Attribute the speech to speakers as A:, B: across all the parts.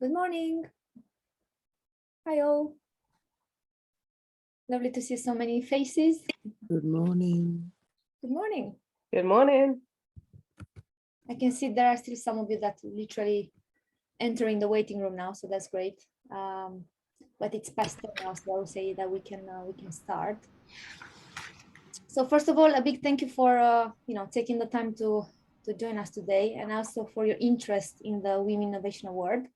A: Good morning. Hi all. Lovely to see so many faces.
B: Good morning.
A: Good morning.
C: Good morning.
A: I can see there are still some of you that literally entering the waiting room now, so that's great. But it's past 10 now, so I will say that we can start. So first of all, a big thank you for taking the time to join us today, and also for your interest in the Women Innovation Award.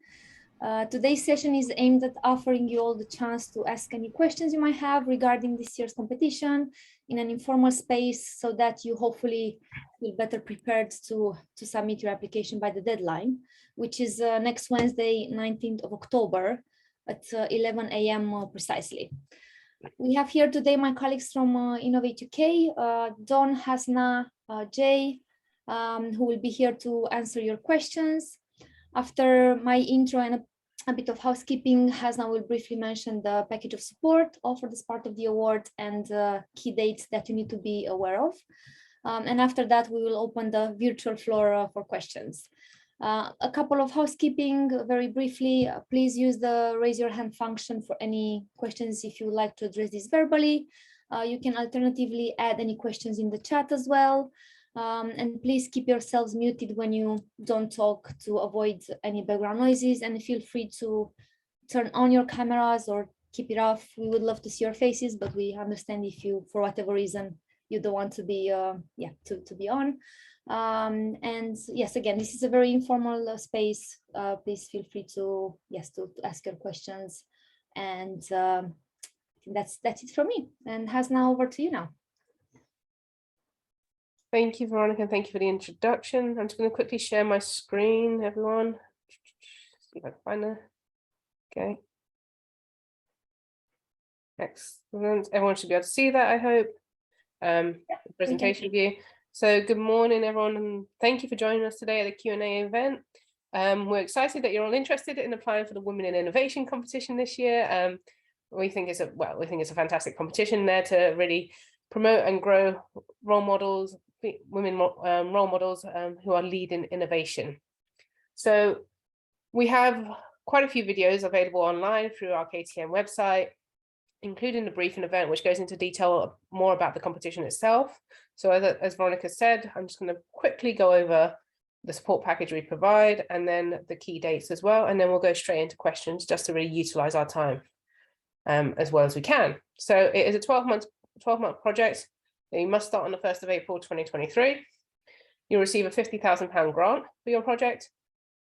A: Today's session is aimed at offering you all the chance to ask any questions you might have regarding this year's competition in an informal space, so that you hopefully feel better prepared to submit your application by the deadline, which is next Wednesday, 19th of October at 11 a.m. Precisely. We have here today my colleagues from Innovate UK, Dawn, Hasna, Jay, who will be here to answer your questions. After my intro and a bit of housekeeping, Hasna will briefly mention the package of support offered as part of the award and key dates that you need to be aware of. And after that, we will open the virtual floor for questions. A couple of housekeeping very briefly. Please use the raise your hand function for any questions if you would like to address this verbally. You can alternatively add any questions in the chat as well. And please keep yourselves muted when you don't talk to avoid any background noises, and feel free to turn on your cameras or keep it off. We would love to see your faces, but we understand if you, for whatever reason, you don't want to be to be on. And yes, again, this is a very informal space. Please feel free to ask your questions, and that's it from me. And Hasna, over to you now.
C: Thank you, Veronica. Thank you for the introduction. I'm just going to quickly share my screen, everyone. See if I can find it. Okay. Excellent. Everyone should be able to see that, I hope. Presentation view. So good morning, everyone, and thank you for joining us today at the Q&A event. We're excited that you're all interested in applying for the Women in Innovation competition this year. We think it's a fantastic competition there to really promote and grow role models, women role models who are leading innovation. So we have quite a few videos available online through our KTM website, including the briefing event, which goes into detail more about the competition itself. So as Veronica said, I'm just going to quickly go over the support package we provide and then the key dates as well. And then we'll go straight into questions just to really utilize our time as well as we can. So it is a 12-month project. You must start on the 1st of April 2023. You'll receive a £50,000 grant for your project.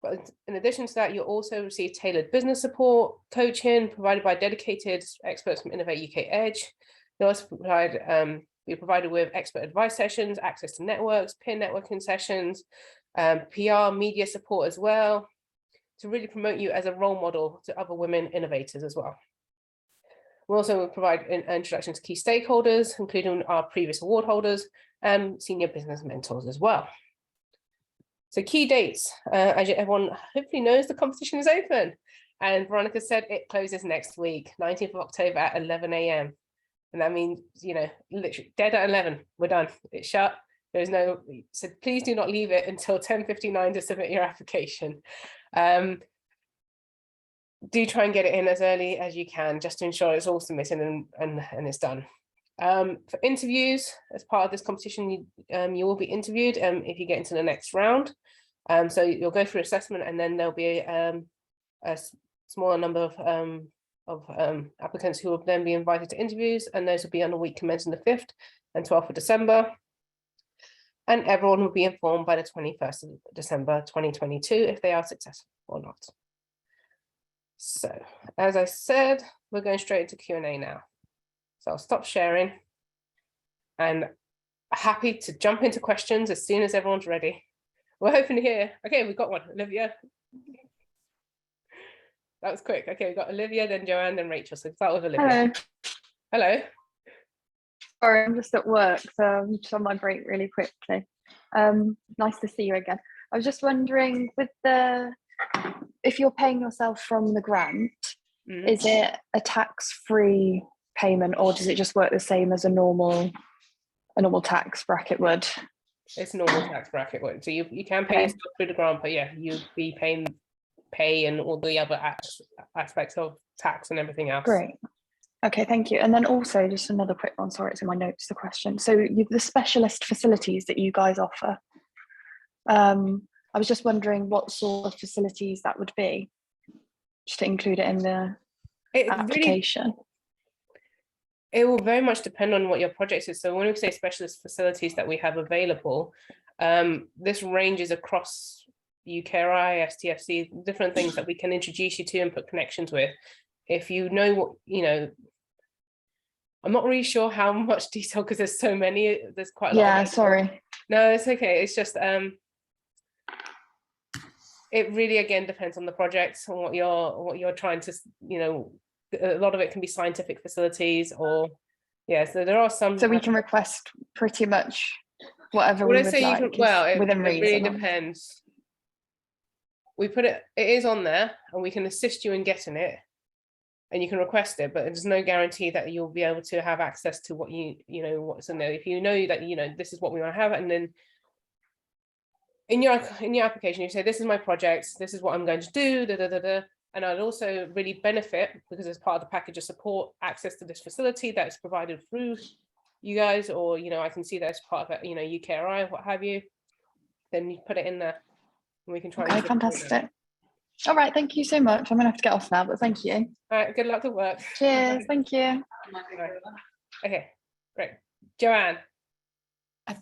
C: But in addition to that, you'll also receive tailored business support, coaching provided by dedicated experts from Innovate UK Edge. You'll also be provided with expert advice sessions, access to networks, peer networking sessions, PR, media support as well, to really promote you as a role model to other women innovators as well. We'll also provide an introduction to key stakeholders, including our previous award holders and senior business mentors as well. So key dates, as everyone hopefully knows, the competition is open. And Veronica said it closes next week, 19th of October at 11 a.m. And that means, literally dead at 11, we're done. It's shut. There's no, so please do not leave it until 10:59 to submit your application. Do try and get it in as early as you can, just to ensure it's all submitted and it's done. For interviews, as part of this competition, you will be interviewed if you get into the next round. So you'll go through assessment, and then there'll be a smaller number of applicants who will then be invited to interviews, and those will be on the week commencing the 5th and 12th of December. And everyone will be informed by the 21st of December 2022 if they are successful or not. So, as I said, we're going straight into Q&A now. So I'll stop sharing and happy to jump into questions as soon as everyone's ready. We're hoping to hear, okay, we've got one, Olivia. That was quick. Okay, we've got Olivia, then Joanne, then Rachel. So start with Olivia.
D: Hello.
C: Hello.
D: Sorry, I'm just at work, so I'm just on my break really quickly. Nice to see you again. I was just wondering, with if you're paying yourself from the grant, is it a tax-free payment, or does it just work the same as a normal tax bracket would?
C: It's normal tax bracket would. So you can pay yourself through the grant, but yeah, you'd be paying pay and all the other aspects of tax and everything else.
D: Great. Okay, thank you. And then also just another quick one, sorry, it's in my notes, the question. So the specialist facilities that you guys offer, I was just wondering what sort of facilities that would be, just to include it in the application.
C: It will very much depend on what your project is. So when we say specialist facilities that we have available, this ranges across UKRI, STFC, different things that we can introduce you to and put connections with. If you know what, I'm not really sure how much detail because there's so many, there's quite a lot.
D: Yeah, sorry.
C: No, it's okay. It's just, it really, again, depends on the project and what you're trying to, a lot of it can be scientific facilities or, yeah, so there are some.
D: So we can request pretty much whatever we would like.
C: It
D: within reason.
C: Really depends. We put it is on there and we can assist you in getting it and you can request it, but there's no guarantee that you'll be able to have access to what what's in there. If you know that, this is what we want to have, and then in your application, you say, this is my project, this is what I'm going to do, and I'd also really benefit because as part of the package of support, access to this facility that's provided through you guys, or, I can see that as part of it, UKRI, what have you, then you put it in there and we can try.
D: Okay, fantastic. All right, thank you so much. I'm gonna have to get off now, but thank you.
C: All right, good luck at work.
D: Cheers, thank you.
C: Right. Okay, great. Joanne.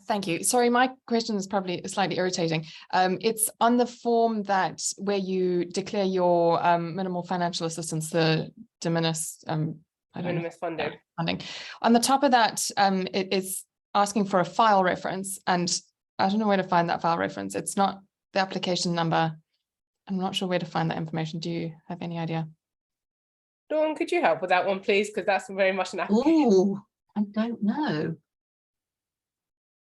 B: Thank you. Sorry, my question is probably slightly irritating. It's on the form where you declare your minimal financial assistance, the de minimis,
C: funding.
B: On the top of that, it is asking for a file reference, and I don't know where to find that file reference. It's not the application number. I'm not sure where to find that information. Do you have any idea?
C: Dawn, could you help with that one, please? Because that's very much an application.
E: Oh, I don't know.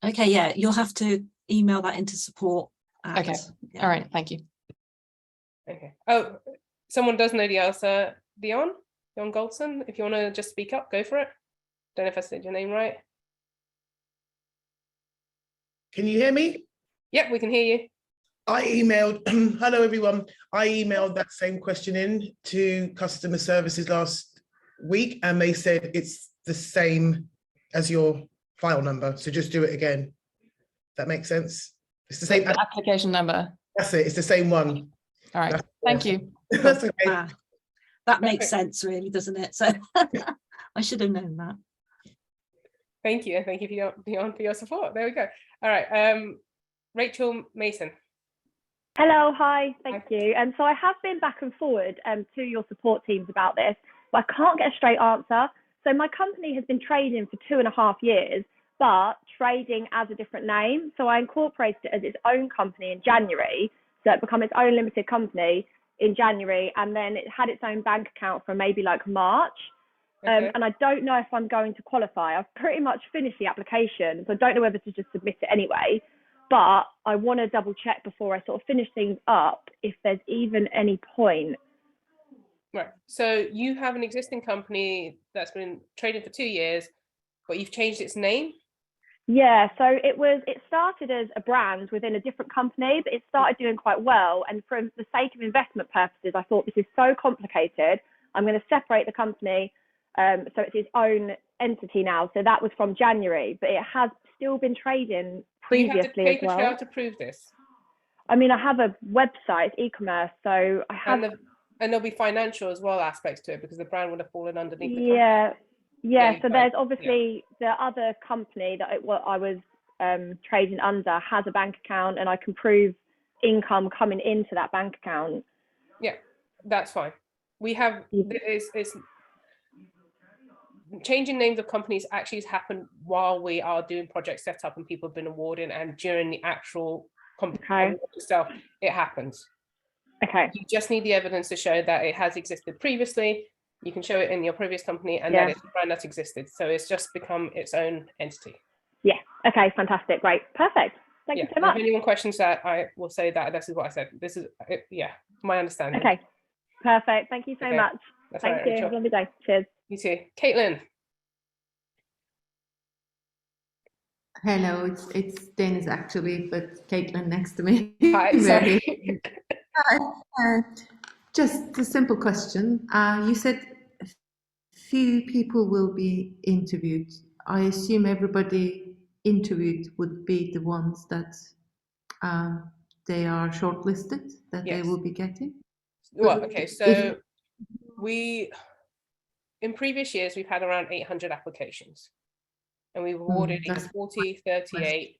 E: Okay, yeah, you'll have to email that into support.
B: Okay, yeah. All right, thank you.
C: Okay. Oh, someone does know the answer. Dion Goldson, if you want to just speak up, go for it. Don't know if I said your name right.
F: Can you hear me?
C: Yep, we can hear you.
F: I emailed, hello everyone. I emailed that same question in to customer services last week and they said it's the same as your file number. So just do it again. That makes sense. It's the same
B: application number.
F: That's it. It's the same one.
B: All right. Thank you.
F: That's okay.
E: That makes sense, really, doesn't it? So I should have known that. Thank you.
C: And thank you, Dion, for your support. There we go. All right. Rachel Mason.
G: Hello, hi, thank you. And so I have been back and forward to your support teams about this, but I can't get a straight answer. So my company has been trading for 2.5 years, but trading as a different name. So I incorporated it as its own company in January. So it became its own limited company in January, and then it had its own bank account from maybe like March. Okay. And I don't know if I'm going to qualify. I've pretty much finished the application, so I don't know whether to just submit it anyway. But I want to double check before I sort of finish things up if there's even any point.
C: Right. So you have an existing company that's been trading for 2 years, but you've changed its name?
G: Yeah. So it started as a brand within a different company, but it started doing quite well. And for the sake of investment purposes, I thought this is so complicated. I'm going to separate the company. So it's its own entity now. So that was from January, but it has still been trading previously as well.
C: You have to prove this.
G: I mean, I have a website, it's e-commerce, so I have.
C: And there'll be financial as well aspects to it because the brand would have fallen underneath the
G: company. Yeah. So there's obviously the other company that I was trading under has a bank account, and I can prove income coming into that bank account.
C: Yeah, that's fine. We have it's changing names of companies actually has happened while we are doing project setup and people have been awarding, and during the actual company itself, it happens.
G: Okay.
C: You just need the evidence to show that it has existed previously. You can show it in your previous company and that it's a brand that's existed. So it's just become its own entity.
G: Yeah. Okay. Fantastic. Great. Perfect. Thank you so much.
C: If anyone questions that, I will say that this is what I said. This is my understanding.
G: Okay. Perfect. Thank you so much.
C: That's
G: Thank you. Have a lovely day. Cheers.
C: You too. Caitlin.
H: Hello, it's Dennis actually, but Caitlin next to me.
C: Hi, sorry.
H: Just a simple question. You said few people will be interviewed. I assume everybody interviewed would be the ones that they are shortlisted, that they
C: Yes.
H: will be getting.
C: Well,
H: But
C: okay,
H: if-
C: so in previous years, we've had around 800 applications, and we've awarded either
H: that's
C: 40, 38,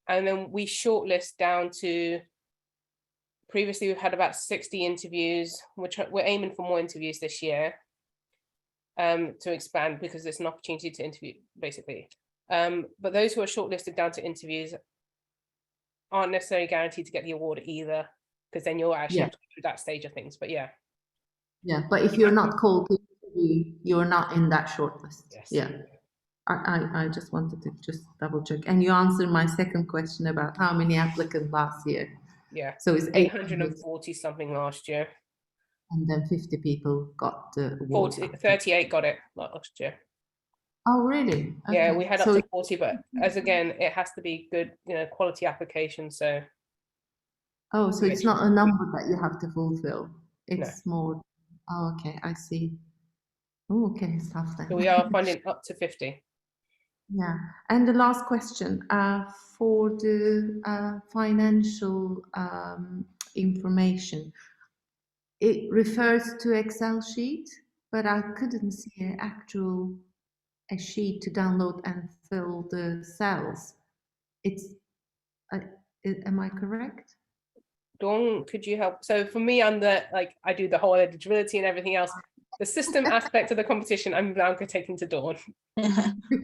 C: and then we shortlist down to, previously we've had about 60 interviews, which we're aiming for more interviews this year to expand, because it's an opportunity to interview, basically. But those who are shortlisted down to interviews aren't necessarily guaranteed to get the award either, because then you'll actually have to go through that stage of things. But yeah.
H: Yeah, but if you're not called to interview, you're not in that shortlist.
C: Yes.
H: Yeah. I just wanted to just double check. And you answered my second question about how many applicants last year.
C: Yeah.
H: So it's
C: 840 something last year.
H: And then 50 people got the award.
C: 38 got it last year.
H: Oh, really?
C: Yeah,
H: Okay.
C: we had up to 40, but as again, it has to be good, quality application. So.
H: Oh, so it's not a number that you have to fulfill. It's more. Oh, okay, I see. Oh, okay, it's tough then.
C: So we are funding up to 50.
H: Yeah, and the last question for the financial information. It refers to Excel sheet, but I couldn't see an actual sheet to download and fill the cells. It's, am I correct?
C: Dawn, could you help? So for me, I do the whole eligibility and everything else. The system aspect of the competition, I'm now taking to Dawn.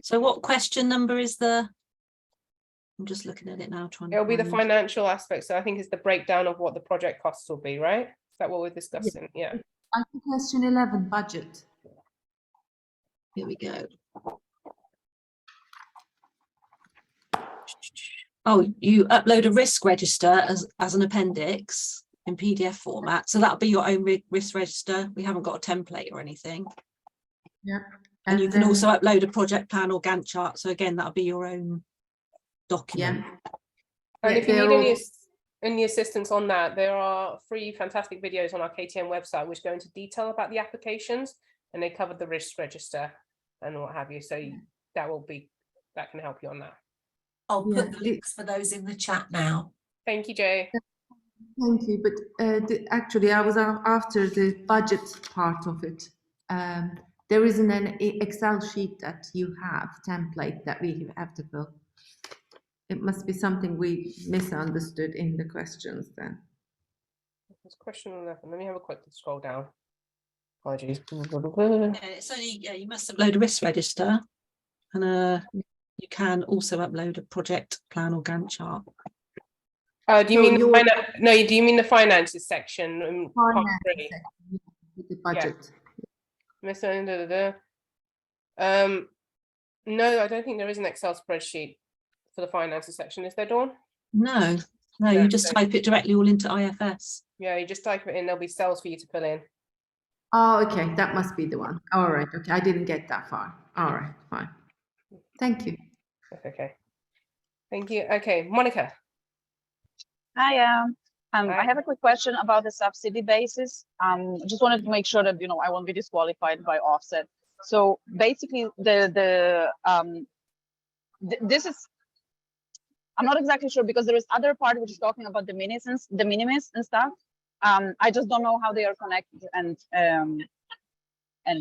E: So what question number is the? I'm just looking at it now.
C: It'll be the financial aspect. So I think it's the breakdown of what the project costs will be, right? Is that what we're discussing? Yeah.
H: I think question 11, budget.
E: Here we go. Oh, you upload a risk register as an appendix in PDF format. So that'll be your own risk register. We haven't got a template or anything.
H: Yeah.
E: And you can also upload a project plan or Gantt chart. So again, that'll be your own document.
H: Yeah.
C: And if you need any assistance on that, there are 3 fantastic videos on our KTM website which go into detail about the applications, and they cover the risk register and what have you. So that can help you on that.
E: I'll put the links for those in the chat now.
C: Thank you, Jay.
H: Thank you. But actually, I was after the budget part of it. There isn't an Excel sheet that you have, template that we have to fill. It must be something we misunderstood in the questions then.
C: It's question 11. Let me have a quick scroll down. Apologies.
E: Yeah, it's only, you must upload a risk register, and you can also upload a project plan or Gantt chart.
C: Do you mean do you mean the finances section?
H: With the budget.
C: Yeah. No, I don't think there is an Excel spreadsheet for the finances section. Is there, Dawn?
E: No, you just type it directly all into IFS.
C: Yeah, you just type it in. There'll be cells for you to fill in.
H: Oh, okay, that must be the one. All right, okay, I didn't get that far. All right, fine. Thank you.
C: That's okay. Thank you. Okay, Monica.
I: Hi, I have a quick question about the subsidy basis. Just wanted to make sure that I won't be disqualified by offset. So basically, this is, I'm not exactly sure, because there is other part which is talking about the minimis and stuff. I just don't know how they are connected and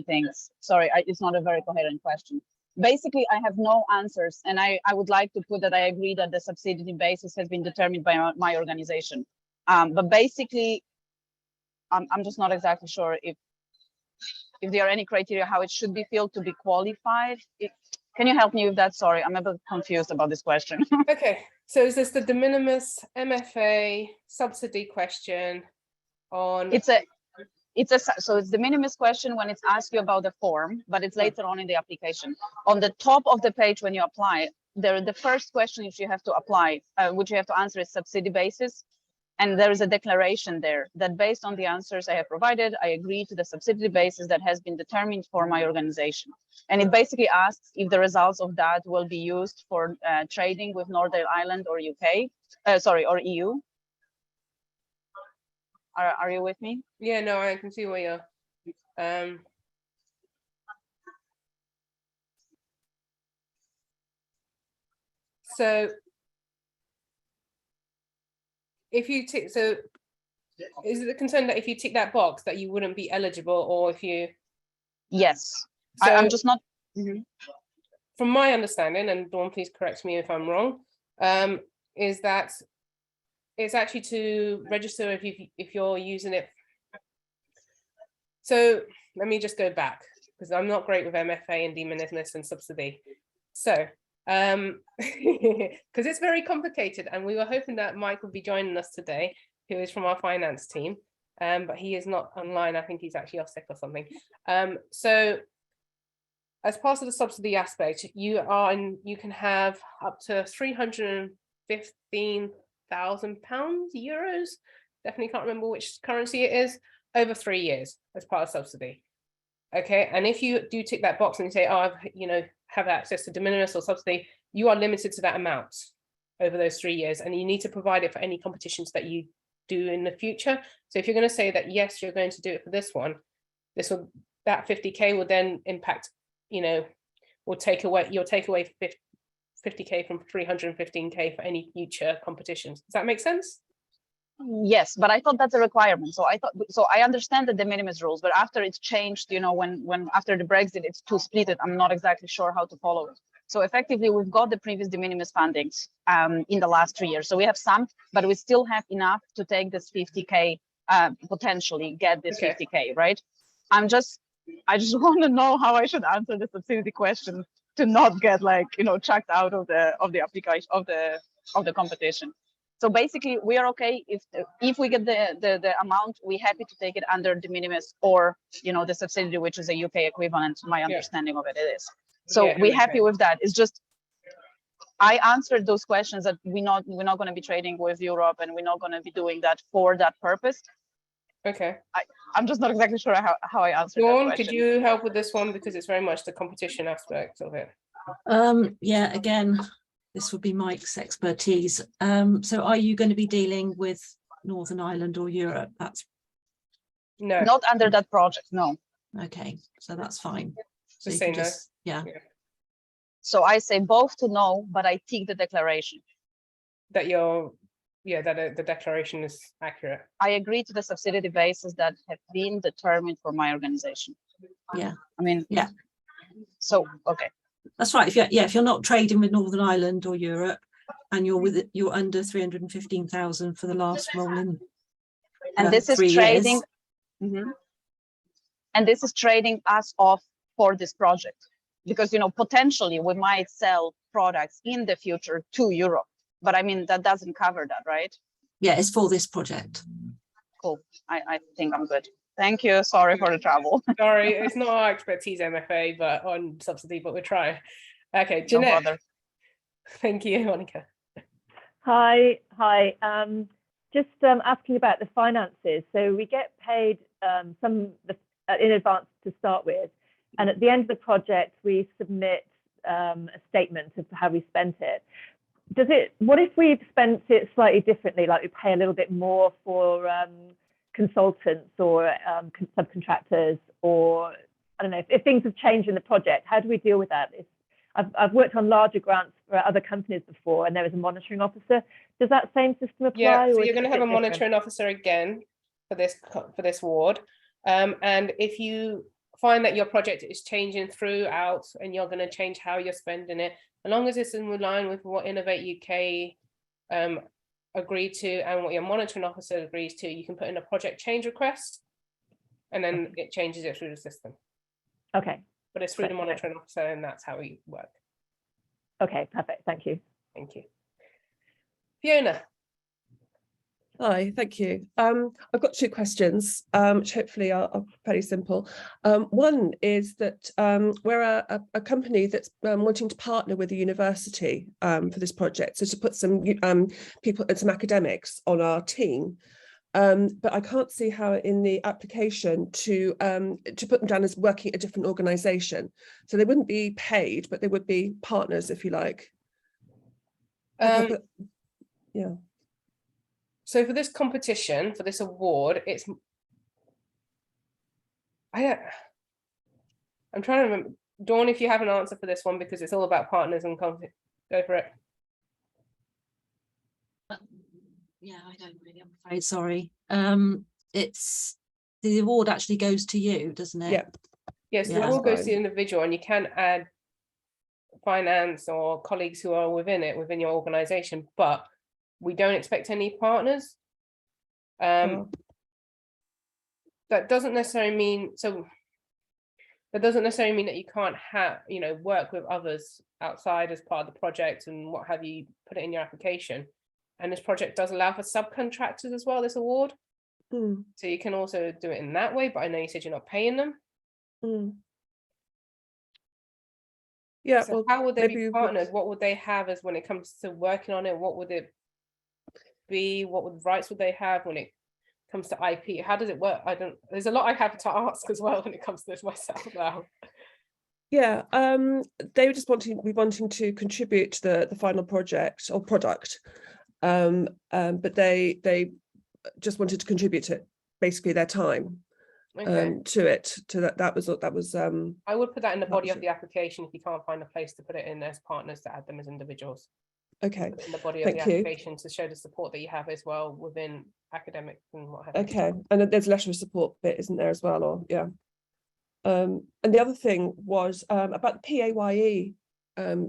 I: things. Sorry, it's not a very coherent question. Basically, I have no answers, and I would like to put that I agree that the subsidy basis has been determined by my organization. But basically, I'm just not exactly sure if there are any criteria how it should be filled to be qualified. Can you help me with that? Sorry, I'm a bit confused about this question.
C: Okay, so is this the de minimis MFA subsidy question on?
I: So it's the minimis question when it's asked you about the form, but it's later on in the application. On the top of the page when you apply, the first question which you have to apply, which you have to answer is subsidy basis. And there is a declaration there that based on the answers I have provided, I agree to the subsidy basis that has been determined for my organization. And it basically asks if the results of that will be used for trading with Northern Ireland or UK, or EU. Are you with me?
C: Yeah, no, I can see where you're. So if you tick, so is it the concern that if you tick that box that you wouldn't be eligible, or if you?
I: Yes.
C: So
I: I'm just not.
C: From my understanding, and Dawn, please correct me if I'm wrong, is that it's actually to register if you're using it. So let me just go back, because I'm not great with MFA and de minimis and subsidy. So because it's very complicated, and we were hoping that Mike would be joining us today, who is from our finance team, but he is not online. I think he's actually off sick or something. So as part of the subsidy aspect, you can have up to £315,000, euros. Definitely can't remember which currency it is, over 3 years as part of subsidy. Okay, and if you do tick that box and you say, oh, have access to de minimis or subsidy, you are limited to that amount over those 3 years, and you need to provide it for any competitions that you do in the future. So if you're going to say that yes, you're going to do it for this one, that 50k will then impact, will take away 50k from 315k for any future competitions. Does that make sense?
I: Yes, but I thought that's a requirement. So I understand the de minimis rules, but after it's changed, when after the Brexit, it's to split it. I'm not exactly sure how to follow it. So effectively, we've got the previous de minimis fundings in the last 3 years. So we have some, but we still have enough to take this 50k, potentially get this 50k, right? I just want to know how I should answer the subsidy question to not get chucked out of the application of the competition. So basically, we are okay if we get the amount, we're happy to take it under de minimis or the subsidy, which is a UK equivalent. My understanding of it is. So we're happy with that. It's just I answered those questions that we're not going to be trading with Europe, and we're not going to be doing that for that purpose.
C: Okay.
I: I'm just not exactly sure how I answered that
C: Dawn,
I: question.
C: could you help with this one, because it's very much the competition aspect of it?
E: Yeah, again, this would be Mike's expertise. So are you going to be dealing with Northern Ireland or Europe?
C: No,
I: not under that project. No.
E: Okay, so that's fine. So
C: just say no.
E: Yeah.
I: So I say both to no, but I tick the declaration
C: that the declaration is accurate.
I: I agree to the subsidy basis that have been determined for my organization.
E: Yeah.
I: I mean,
E: yeah.
I: So okay.
E: That's right. If you're not trading with Northern Ireland or Europe, and you're under 315,000 for the last rolling.
I: And this is trading. And this is trading us off for this project, because potentially we might sell products in the future to Europe, but I mean that doesn't cover that, right?
E: Yeah, it's for this project.
I: Cool. I think I'm good. Thank you. Sorry for the trouble.
C: Sorry, it's not our expertise, MFA, but on subsidy, but we're trying. Okay, Jeanette.
I: No,
C: thank you, Monica.
G: Hi. Just asking about the finances. So we get paid in advance to start with, and at the end of the project, we submit a statement of how we spent it. What if we've spent it slightly differently, like we pay a little bit more for consultants or subcontractors, or I don't know, if things have changed in the project, how do we deal with that? I've worked on larger grants for other companies before, and there was a monitoring officer. Does that same system apply?
C: Yeah, so you're going to have a monitoring officer again for this ward, and if you find that your project is changing throughout and you're going to change how you're spending it, as long as it's in line with what Innovate UK agreed to and what your monitoring officer agrees to, you can put in a project change request, and then it changes it through the system.
G: Okay.
C: But it's through the monitoring officer, and that's how we work.
G: Okay, perfect. Thank you.
C: Thank you. Fiona.
J: Hi, thank you. I've got two questions, which hopefully are fairly simple. One is that we're a company that's wanting to partner with a university for this project, so to put some people and some academics on our team. But I can't see how in the application to put them down as working at a different organisation. So they wouldn't be paid, but they would be partners, if you like. Yeah.
C: So for this competition, for this award, I'm trying to remember. Dawn, if you have an answer for this one, because it's all about partners and company. Go for it.
E: Yeah, I don't really, I'm afraid, sorry. It's the award actually goes to you, doesn't it?
J: Yeah.
C: Yes, the
E: Yeah.
C: award goes to the
J: Fine.
C: individual, and you can add finance or colleagues who are within it, within your organization, but we don't expect any partners.
J: Oh.
C: That doesn't necessarily mean, that doesn't necessarily mean that you can't have, work with others outside as part of the project and what have you, put it in your application. And this project does allow for subcontractors as well, this award.
J: Mm,
C: So you can also do it in that way, but I know you said you're not paying them.
J: mm. Yeah,
C: So
J: well,
C: how would they
J: maybe
C: be
J: we would-
C: partnered? What would they have as when it comes to working on it? What would it be? What rights would they have when it comes to IP? How does it work? There's a lot I have to ask as well when it comes to this myself now.
J: Yeah, they were just wanting to contribute to the final project or product, but they just wanted to contribute to basically their time
C: Okay.
J: to it. That was
C: I would put that in the body of
J: partnership.
C: the application if you can't find a place to put it in as partners, to add them as individuals.
J: Okay.
C: In the body of the
J: Thank you.
C: application to show the support that you have as well within academic and what have you.
J: Okay, and then there's a letter of support bit, isn't there, as well? Or yeah. And the other thing was about the PAYE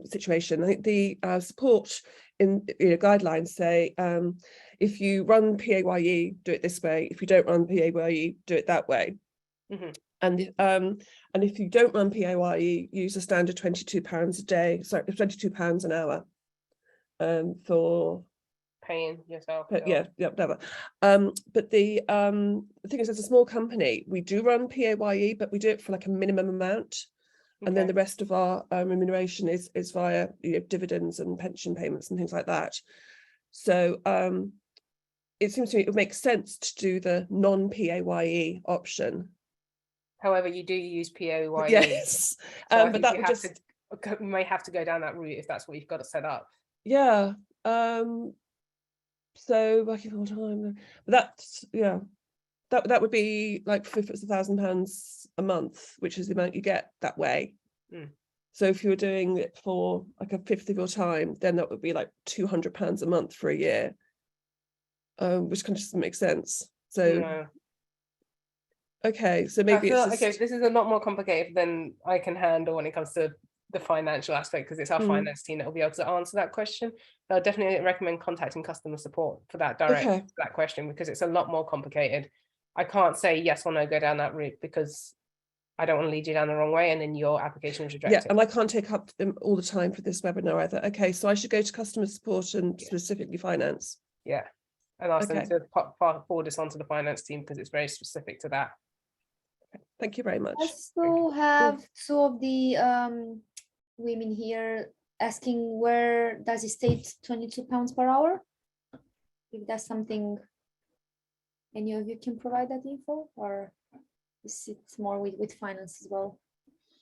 J: situation. I think the support in guidelines say if you run PAYE, do it this way. If you don't run PAYE, do it that way.
C: Mhm.
J: And if you don't run PAYE, use a standard £22 a day, sorry, £22 an hour for
C: Paying yourself.
J: yeah, whatever. But the thing is, as a small company, we do run PAYE, but we do it for like a minimum amount, and then
C: Okay.
J: the rest of our remuneration is via dividends and pension payments and things like that. So it seems to me it would make sense to do the non-PAYE option.
C: However, you do use PAYE.
J: Yes,
C: So I
J: but
C: think
J: that
C: you
J: would
C: have
J: just
C: you may have to go down that route if that's what you've got to set up.
J: yeah. So working full time, but that's that would be like if it's £1,000 a month, which is the amount you get that way.
C: Mm.
J: So if you were doing it for like a fifth of your time, then that would be like £200 a month for a year, which kind of doesn't make sense. So
C: No.
J: okay, so
C: I
J: maybe
C: feel,
J: it's just,
C: okay, this is a lot more complicated than I can handle when it comes to the financial aspect, because it's our finance team that will be able to answer that question. I'll definitely recommend contacting customer support for that
J: okay.
C: that question, because it's a lot more complicated. I can't say yes or no, go down that route, because I don't want to lead you down the wrong way and then your application is
J: Yeah,
C: rejected.
J: and I can't take up all the time for this webinar either. Okay, so I should go to customer support and specifically finance.
C: Yeah, and ask them
J: Okay.
C: to forward this onto the finance team, because it's very specific to that.
J: Thank you very much.
A: I also have two of the women here asking where does it state £22 per hour? If that's something any of you can provide that info, or is it more with finance as well?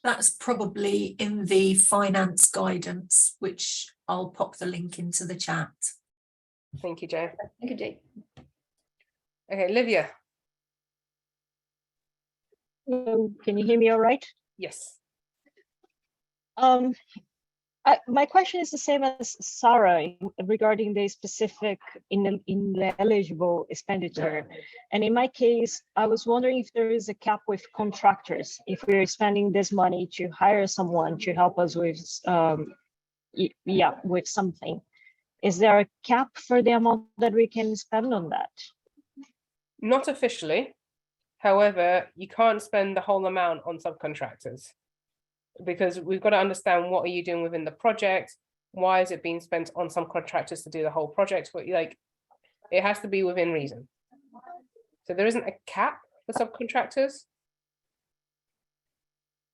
K: That's probably in the finance guidance, which I'll pop the link into the chat.
C: Thank you, Jay.
A: Thank you, Jay.
C: Okay, Livia.
L: Can you hear me all right?
C: Yes.
L: My question is the same as Sarah regarding the specific ineligible expenditure. And in my case, I was wondering if there is a cap with contractors, if we're spending this money to hire someone to help us with, with something. Is there a cap for the amount that we can spend on that?
C: Not officially. However, you can't spend the whole amount on subcontractors, because we've got to understand what are you doing within the project, why is it being spent on some contractors to do the whole project, but like it has to be within reason. So there isn't a cap for subcontractors,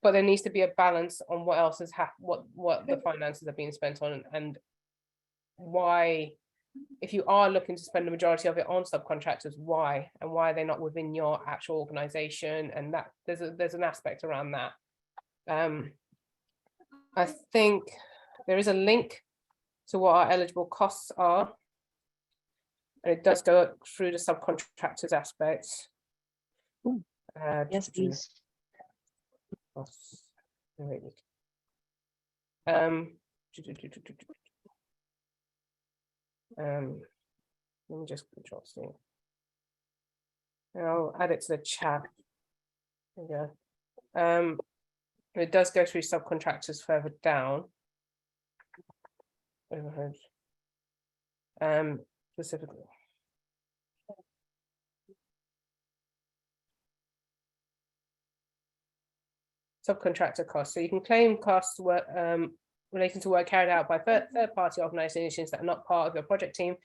C: but there needs to be a balance on what else is what the finances are being spent on, and why, if you are looking to spend the majority of it on subcontractors, why, and why are they not within your actual organization, and that there's an aspect around that. I think there is a link to what our eligible costs are. And it does go through the subcontractors aspects.
L: Yes, please.
C: Let me just control C. And I'll add it to the chat. There we go. It does go through subcontractors further down. Overhead. Specifically. Subcontractor costs. So you can claim costs relating to work carried out by third-party organizations that are not part of your project team,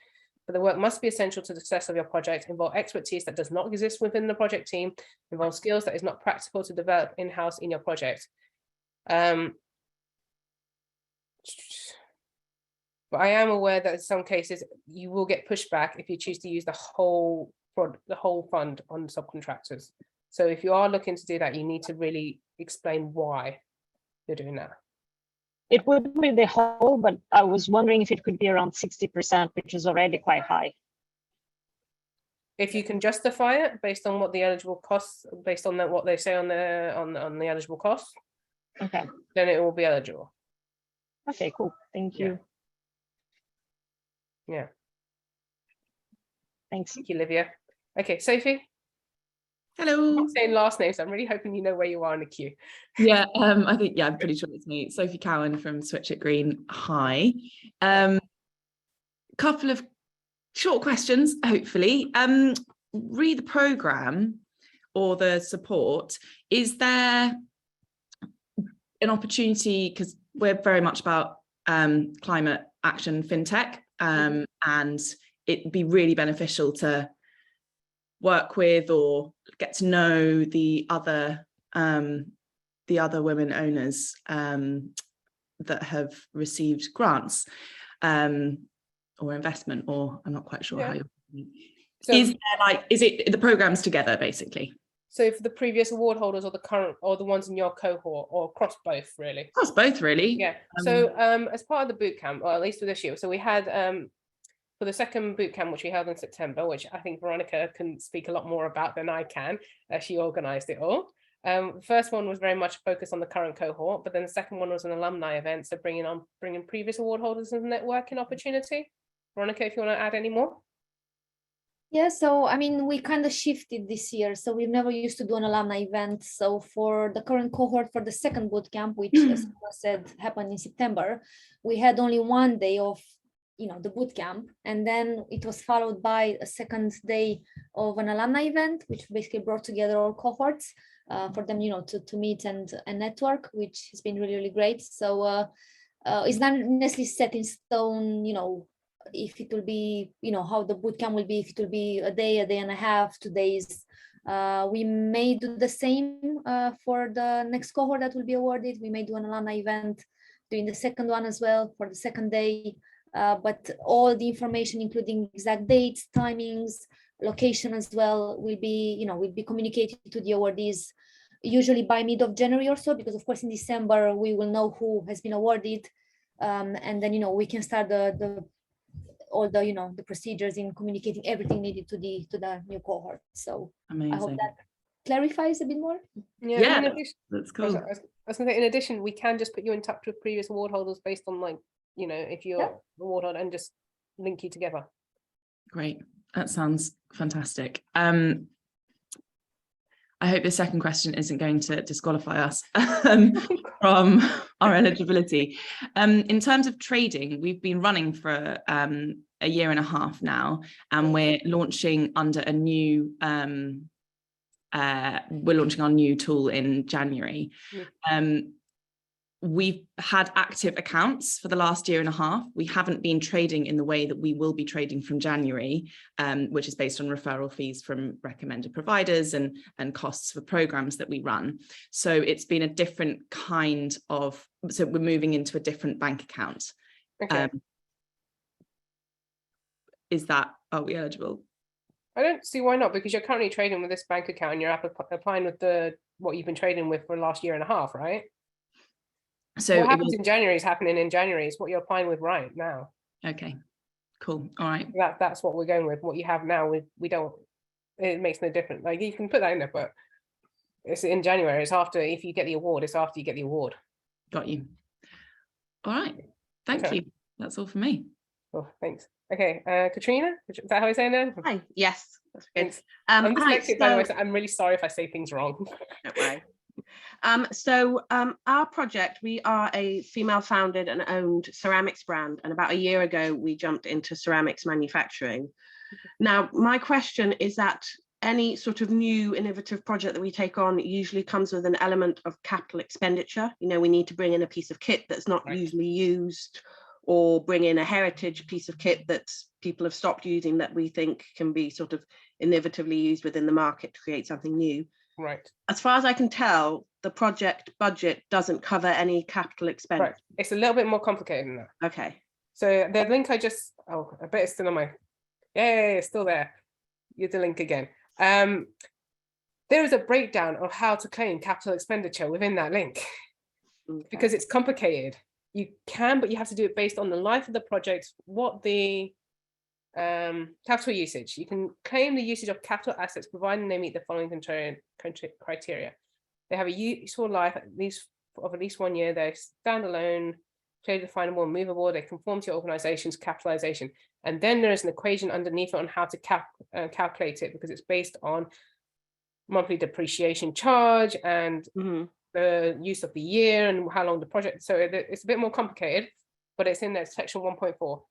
C: but the work must be essential to the success of your project, involve expertise that does not exist within the project team, involve skills that is not practical to develop in-house in your project. But I am aware that in some cases you will get pushback if you choose to use the whole fund on subcontractors. So if you are looking to do that, you need to really explain why you're doing that.
L: It would be the whole, but I was wondering if it could be around 60%, which is already quite high.
C: If you can justify it based on what the eligible costs, based on what they say on the eligible costs,
L: okay,
C: then it will be eligible.
L: Okay, cool. Thank you.
C: Yeah.
L: Thanks.
C: Thank you, Livia. Okay, Sophie.
M: Hello.
C: I'm not saying last name, so I'm really hoping you know where you are in the queue.
M: Yeah, I think, yeah, I'm pretty sure it's me. Sophie Cowan from Switch It Green. Hi. Couple of short questions, hopefully. Read the programme or the support. Is there an opportunity, because we're very much about climate action fintech, and it'd be really beneficial to work with or get to know the other women owners that have received grants or investment, or I'm not quite sure how you're. So, is it the programs together basically?
C: So for the previous award holders or the current or the ones in your cohort, or across both really?
M: Across both really.
C: Yeah. So as part of the boot camp, or at least for this year, so we had for the second boot camp, which we held in September, which I think Veronica can speak a lot more about than I can. She organised it all. The first one was very much focused on the current cohort, but then the second one was an alumni event, so bringing previous award holders as a networking opportunity. Veronica, if you want to add any more.
A: Yeah, so I mean, we kind of shifted this year. So we've never used to do an alumni event. So for the current cohort, for the second boot camp, which as I said happened in September, we had only one day of the boot camp, and then it was followed by a second day of an alumni event, which basically brought together all cohorts for them to meet and network, which has been really great. So it's not necessarily set in stone, if it will be how the boot camp will be, if it will be a day and a half, 2 days. We may do the same for the next cohort that will be awarded. We may do an alumni event during the second one as well for the second day. But all the information, including exact dates, timings, location as well, will be communicated to the awardees usually by mid of January or so, because of course in December we will know who has been awarded, and then we can start all the procedures in communicating everything needed to the new cohort. So amazing. I hope that clarifies a bit more.
C: Yeah,
M: that's cool.
C: I was going to say, in addition, we can just put you in touch with previous award holders based on if you're award holder, and just link you together. Great,
M: that sounds fantastic. I hope the second question isn't going to disqualify us from our eligibility. In terms of trading, we've been running for a year and a half now, and we're launching under a new we're launching our new tool in January. We've had active accounts for the last year and a half. We haven't been trading in the way that we will be trading from January, which is based on referral fees from recommended providers and costs for programs that we run. So it's been a different kind of, so we're moving into a different bank account.
C: Okay.
M: Are we eligible?
C: I don't see why not, because you're currently trading with this bank account and you're applying with what you've been trading with for the last year and a half, right? So what happens in January is happening in January. It's what you're applying with right now.
M: Okay. Cool. All right.
C: That's what we're going with. What you have now, we don't. It makes no difference. Like you can put that in there, but it's in January. It's after, if you get the award, it's after you get the award.
M: Got you. All right. Thank
C: Okay.
M: you. That's all for me.
C: Oh, thanks. Okay, Katrina, is that how I say it?
N: Hi. Yes, that's good.
C: Thanks. I'm
N: Hi,
C: dyslexic, by the way, so I'm really sorry if I say things wrong.
N: Don't worry. Our project, we are a female founded and owned ceramics brand, and about a year ago we jumped into ceramics manufacturing. Now my question is that any sort of new innovative project that we take on usually comes with an element of capital expenditure. You know, we need to bring in a piece of kit that's not usually used, or bring in a heritage piece of kit that people have stopped using that we think can be sort of innovatively used within the market to create something new.
C: Right.
N: As far as I can tell, the project budget doesn't cover any capital expenditure.
C: Right. It's a little bit more complicated than that.
N: Okay.
C: So the link I bet it's still on my, yeah, it's still there. Here's the link again. There is a breakdown of how to claim capital expenditure within that link. Okay. Because it's complicated. You can, but you have to do it based on the life of the project, what the capital usage. You can claim the usage of capital assets providing they meet the following criteria. They have a useful life of at least 1 year. They're standalone, clearly definable, and movable. They conform to your organization's capitalization. And then there is an equation underneath it on how to calculate it, because it's based on monthly depreciation charge and the use of the year and how long the project. So it's a bit more complicated, but it's in there, section 1.4.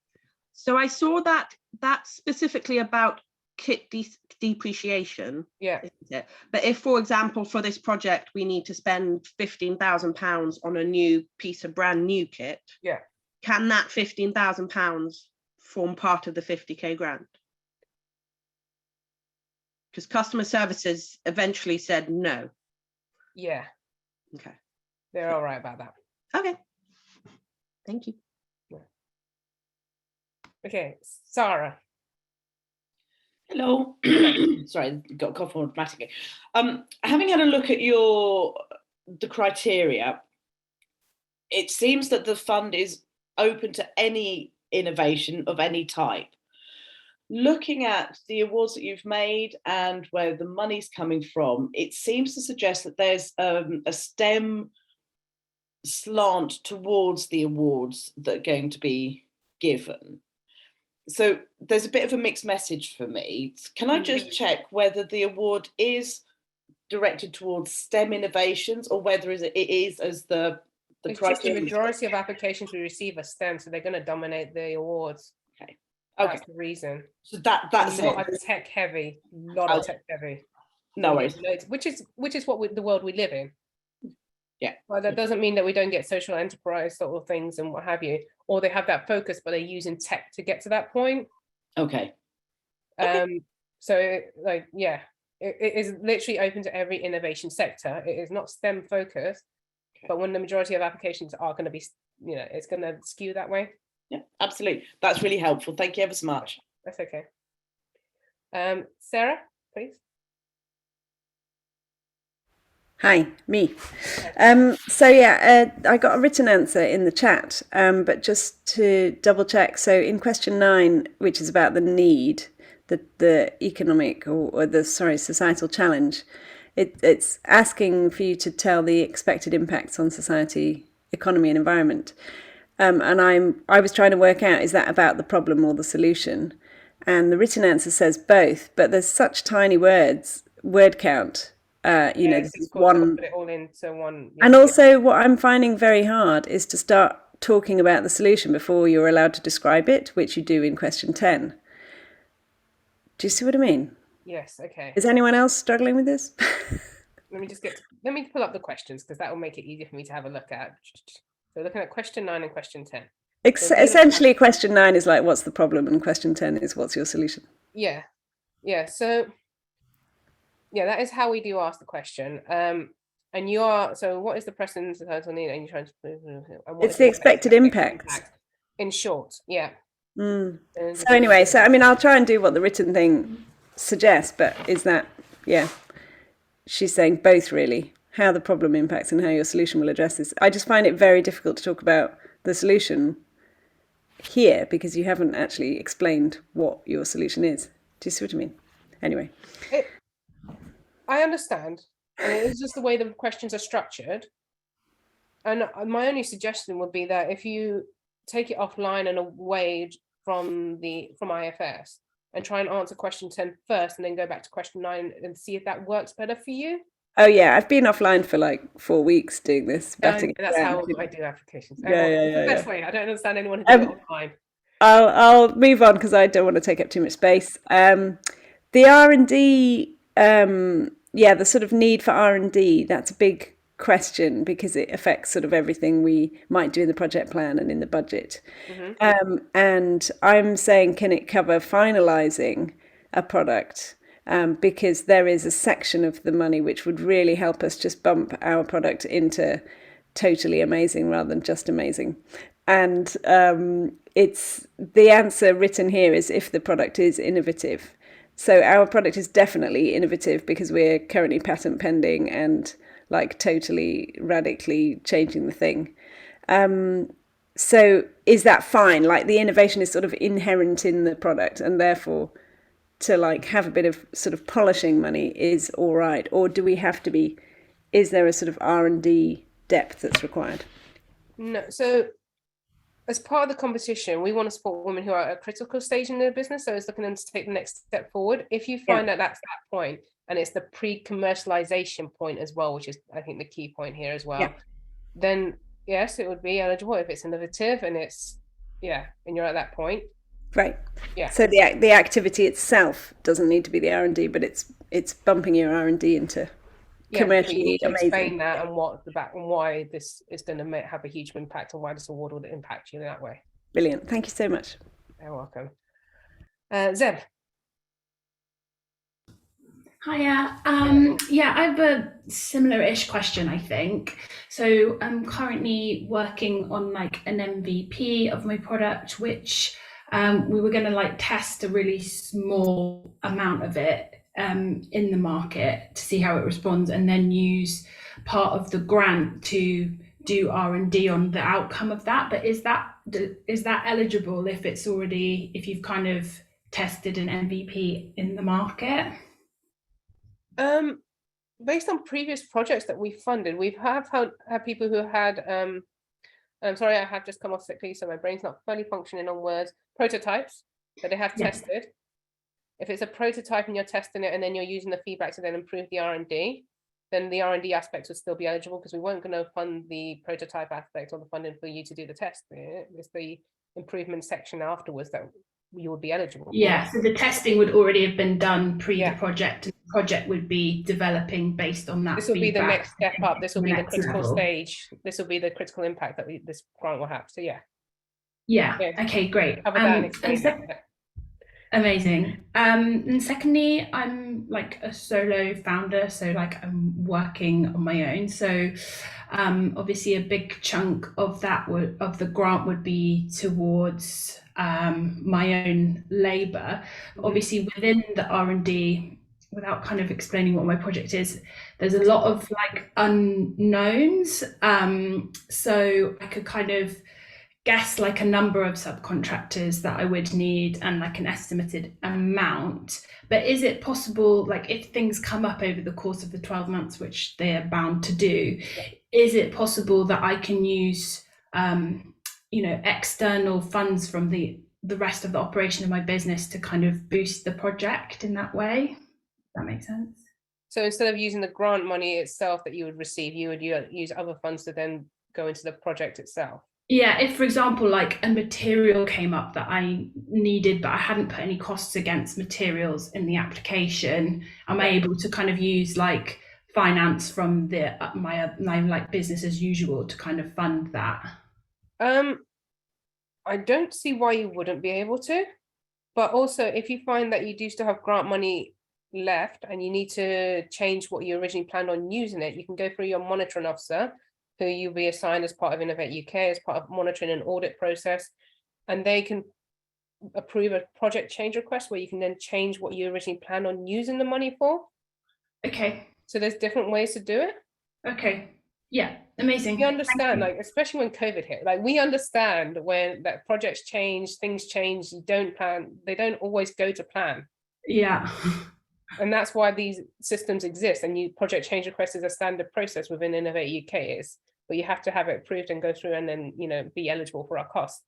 N: So I saw that that's specifically about kit depreciation.
C: Yeah.
N: Isn't it? But if, for example, for this project, we need to spend £15,000 on a new piece of brand new kit.
C: Yeah.
N: Can that £15,000 form part of the 50k grant? Because customer services eventually said no.
C: Yeah.
N: Okay.
C: They're all right about that.
N: Okay. Thank you.
C: Yeah. Okay, Sarah.
O: Hello. Sorry, got a cough automatically. Having had a look at the criteria, it seems that the fund is open to any innovation of any type. Looking at the awards that you've made and where the money's coming from, it seems to suggest that there's a STEM slant towards the awards that are going to be given. So there's a bit of a mixed message for me. Can I just check whether the award is directed towards STEM innovations, or whether it is as the
C: it's just the majority of applications we receive are STEM, so they're going to dominate the awards.
O: Okay.
C: That's the reason.
O: So that's
C: not a tech heavy, not a tech heavy.
O: No worries.
C: Which is what the world we live in.
O: Yeah.
C: Well, that doesn't mean that we don't get social enterprise sort of things and what have you, or they have that focus, but they're using tech to get to that point.
O: Okay.
C: So like, yeah, it is literally open to every innovation sector. It is not STEM focused, but when the majority of applications are going to be, it's going to skew that way.
O: Yeah, absolutely. That's really helpful. Thank you ever so much.
C: That's okay. Sarah, please.
P: Hi, me. So yeah, I got a written answer in the chat, but just to double check. So in question 9, which is about the need, the economic or the societal challenge, it's asking for you to tell the expected impacts on society, economy, and environment. And I was trying to work out, is that about the problem or the solution? And the written answer says both, but there's such tiny word count. There's one.
C: Put it all into one.
P: And also, what I'm finding very hard is to start talking about the solution before you're allowed to describe it, which you do in question 10. Do you see what I mean?
C: Yes. Okay.
P: Is anyone else struggling with this?
C: Let me pull up the questions, because that will make it easier for me to have a look at. So looking at question 9 and question 10.
P: Essentially, question 9 is like, what's the problem? And question 10 is, what's your solution?
C: Yeah. Yeah. So, yeah, that is how we do ask the question. And so what is the present societal need? And you're trying to,
P: it's the expected impact.
C: In short, yeah.
P: So anyway, I'll try and do what the written thing suggests, but is that, yeah, she's saying both really, how the problem impacts and how your solution will address this. I just find it very difficult to talk about the solution here because you haven't actually explained what your solution is. Do you see what I mean? Anyway.
C: I understand. And it is just the way the questions are structured. And my only suggestion would be that if you take it offline and away from IFS and try and answer question 10 first and then go back to question 9 and see if that works better for you.
P: Oh yeah, I've been offline for like 4 weeks doing this.
C: That's how I do applications.
P: Yeah.
C: It's the best way. I don't understand anyone who does it offline.
P: I'll move on because I don't want to take up too much space. The R&D, the sort of need for R&D, that's a big question because it affects sort of everything we might do in the project plan and in the budget. And I'm saying, can it cover finalising a product? Because there is a section of the money which would really help us just bump our product into totally amazing rather than just amazing. And it's the answer written here is if the product is innovative. So our product is definitely innovative because we're currently patent pending and like totally radically changing the thing. So is that fine? Like the innovation is sort of inherent in the product and therefore to like have a bit of sort of polishing money is all right? Or do we have to be, is there a sort of R&D depth that's required?
C: No, so as part of the competition, we want to support women who are at a critical stage in their business. So it's looking to take the next step forward. If you find that that's that point, and it's the pre-commercialization point as well, which is, I think, the key point here as well, then yes, it would be eligible if it's innovative and it's, and you're at that point.
P: Right.
C: Yeah.
P: So the activity itself doesn't need to be the R&D, but it's bumping your R&D into commercially
C: you need to
P: amazing.
C: explain that and what the back and why this is going to have a huge impact and why this award would impact you in that way.
P: Brilliant. Thank you so much.
C: You're welcome. Zeb.
Q: Hiya. I have a similar-ish question, I think. So I'm currently working on like an MVP of my product, which we were going to like test a really small amount of it in the market to see how it responds, and then use part of the grant to do R&D on the outcome of that. But is that eligible if you've kind of tested an MVP in the market?
C: Based on previous projects that we funded, we've had people who had I'm sorry, I have just come off sick leave, so my brain's not fully functioning on words. Prototypes that they have tested. If it's a prototype and you're testing it and then you're using the feedback to then improve the R&D, then the R&D aspects would still be eligible because we weren't going to fund the prototype aspect or the funding for you to do the test. It's the improvement section afterwards that you would be eligible.
Q: Yeah, so the testing would already have been done pre the project, and the project would be developing based on that.
C: This will be the
Q: feedback.
C: next step up. This will be the critical
Q: level.
C: stage. This will be the critical impact that this grant will have. So
Q: Yeah. Okay, great. Amazing. And secondly, I'm like a solo founder, so like I'm working on my own. So obviously a big chunk of the grant would be towards my own labor. Obviously within the R&D, without kind of explaining what my project is, there's a lot of like unknowns. So I could kind of guess like a number of subcontractors that I would need and like an estimated amount. But is it possible, like if things come up over the course of the 12 months, which they are bound to do, is it possible that I can use external funds from the rest of the operation of my business to kind of boost the project in that way? Does that make sense?
C: So instead of using the grant money itself that you would receive, you would use other funds to then go into the project itself?
Q: Yeah, if for example, like a material came up that I needed, but I hadn't put any costs against materials in the application, am I able to kind of use like finance from my like business as usual to kind of fund that?
C: I don't see why you wouldn't be able to, but also if you find that you do still have grant money left and you need to change what you originally planned on using it, you can go through your monitoring officer, who you'll be assigned as part of Innovate UK, as part of monitoring and audit process, and they can approve a project change request where you can then change what you originally planned on using the money for.
Q: Okay.
C: So there's different ways to do it.
Q: Okay. Yeah, amazing.
N: We understand, like, especially when COVID hit, like we understand when that projects change, things change, you don't plan, they don't always go to plan.
Q: Yeah.
N: And that's why these systems exist. And you project change request is a standard process within Innovate UK is, but you have to have it approved and go through and then, you know, be eligible for our costs.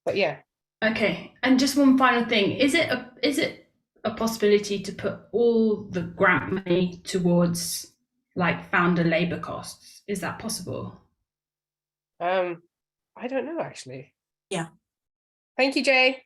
N: But yeah.
Q: Okay, and just one final thing: is it a possibility to put all the grant money towards like founder labour costs? Is that possible?
N: I don't know actually.
K: Yeah.
N: Thank you, Jay.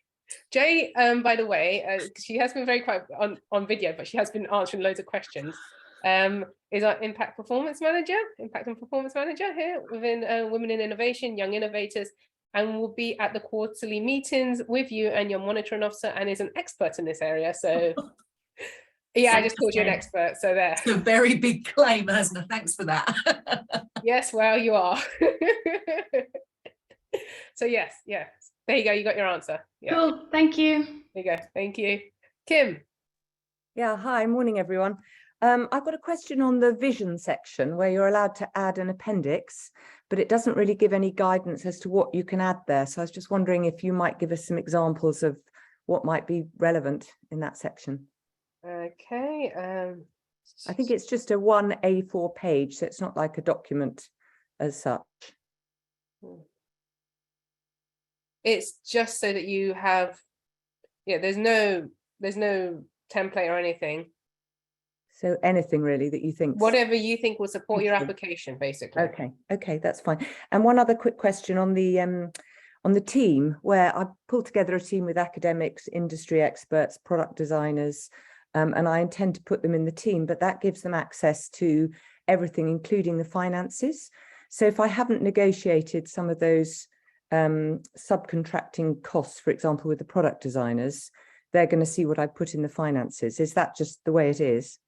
N: Jay, by the way, she has been very quiet on video, but she has been answering loads of questions. Is our impact and performance manager here within Women in Innovation, Young Innovators, and will be at the quarterly meetings with you and your monitoring officer, and is an expert in this area. So yeah, I just called you an expert. So there.
K: It's a very big claim, hasn't it? Thanks for that.
N: Yes, well, you are. So yes, there you go. You got your answer. Yeah.
Q: Cool. Thank you.
N: There you go. Thank you. Kim.
R: Yeah, hi, morning everyone. I've got a question on the vision section where you're allowed to add an appendix, but it doesn't really give any guidance as to what you can add there. So I was just wondering if you might give us some examples of what might be relevant in that section.
N: Okay.
R: I think it's just a 1 A4 page, so it's not like a document as such.
N: It's just so that you have, yeah, there's no template or anything.
R: So anything really that you think.
N: Whatever you think will support your application, basically.
R: Okay, that's fine. And one other quick question on the team, where I pulled together a team with academics, industry experts, product designers, and I intend to put them in the team, but that gives them access to everything, including the finances. So if I haven't negotiated some of those subcontracting costs, for example, with the product designers, they're going to see what I put in the finances. Is that just the way it is?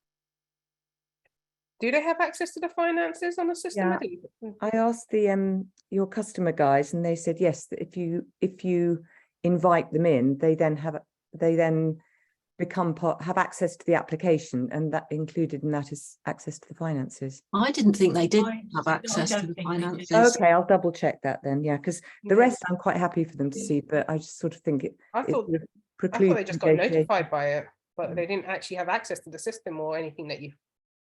N: Do they have access to the finances on the system?
R: Yeah. I asked the your customer guys, and they said yes, that if you invite them in, they then become have access to the application, and that included in that is access to the finances.
E: I didn't think they did have access to the finances.
R: Okay, I'll double check that then. Yeah, because the rest I'm quite happy for them to see, but I just sort of think
N: I thought they just got notified by it, but they didn't actually have access to the system or anything that you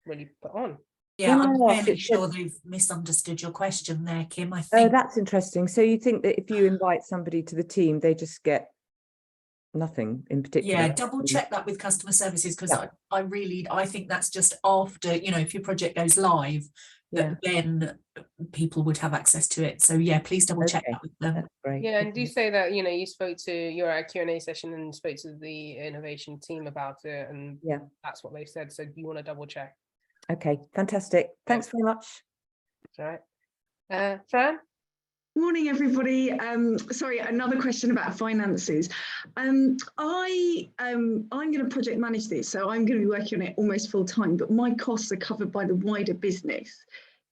N: really put on.
K: Yeah, I'm fairly sure they've misunderstood your question there, Kim. I
R: Oh,
K: think.
R: that's interesting. So you think that if you invite somebody to the team, they just get nothing in particular?
K: Yeah, double check that with customer services, because I think that's just after, you know, if your project goes live, that then people would have access to it. So yeah, please double check that with them.
R: That's great.
N: Yeah, and do say that, you know, you spoke to your Q&A session and spoke to the innovation team about it, and that's what they said. So you want to double check.
R: Okay, fantastic. Thanks very much.
N: That's right. Fran?
S: Morning, everybody. Sorry, another question about finances. I'm going to project manage this, so I'm going to be working on it almost full time, but my costs are covered by the wider business.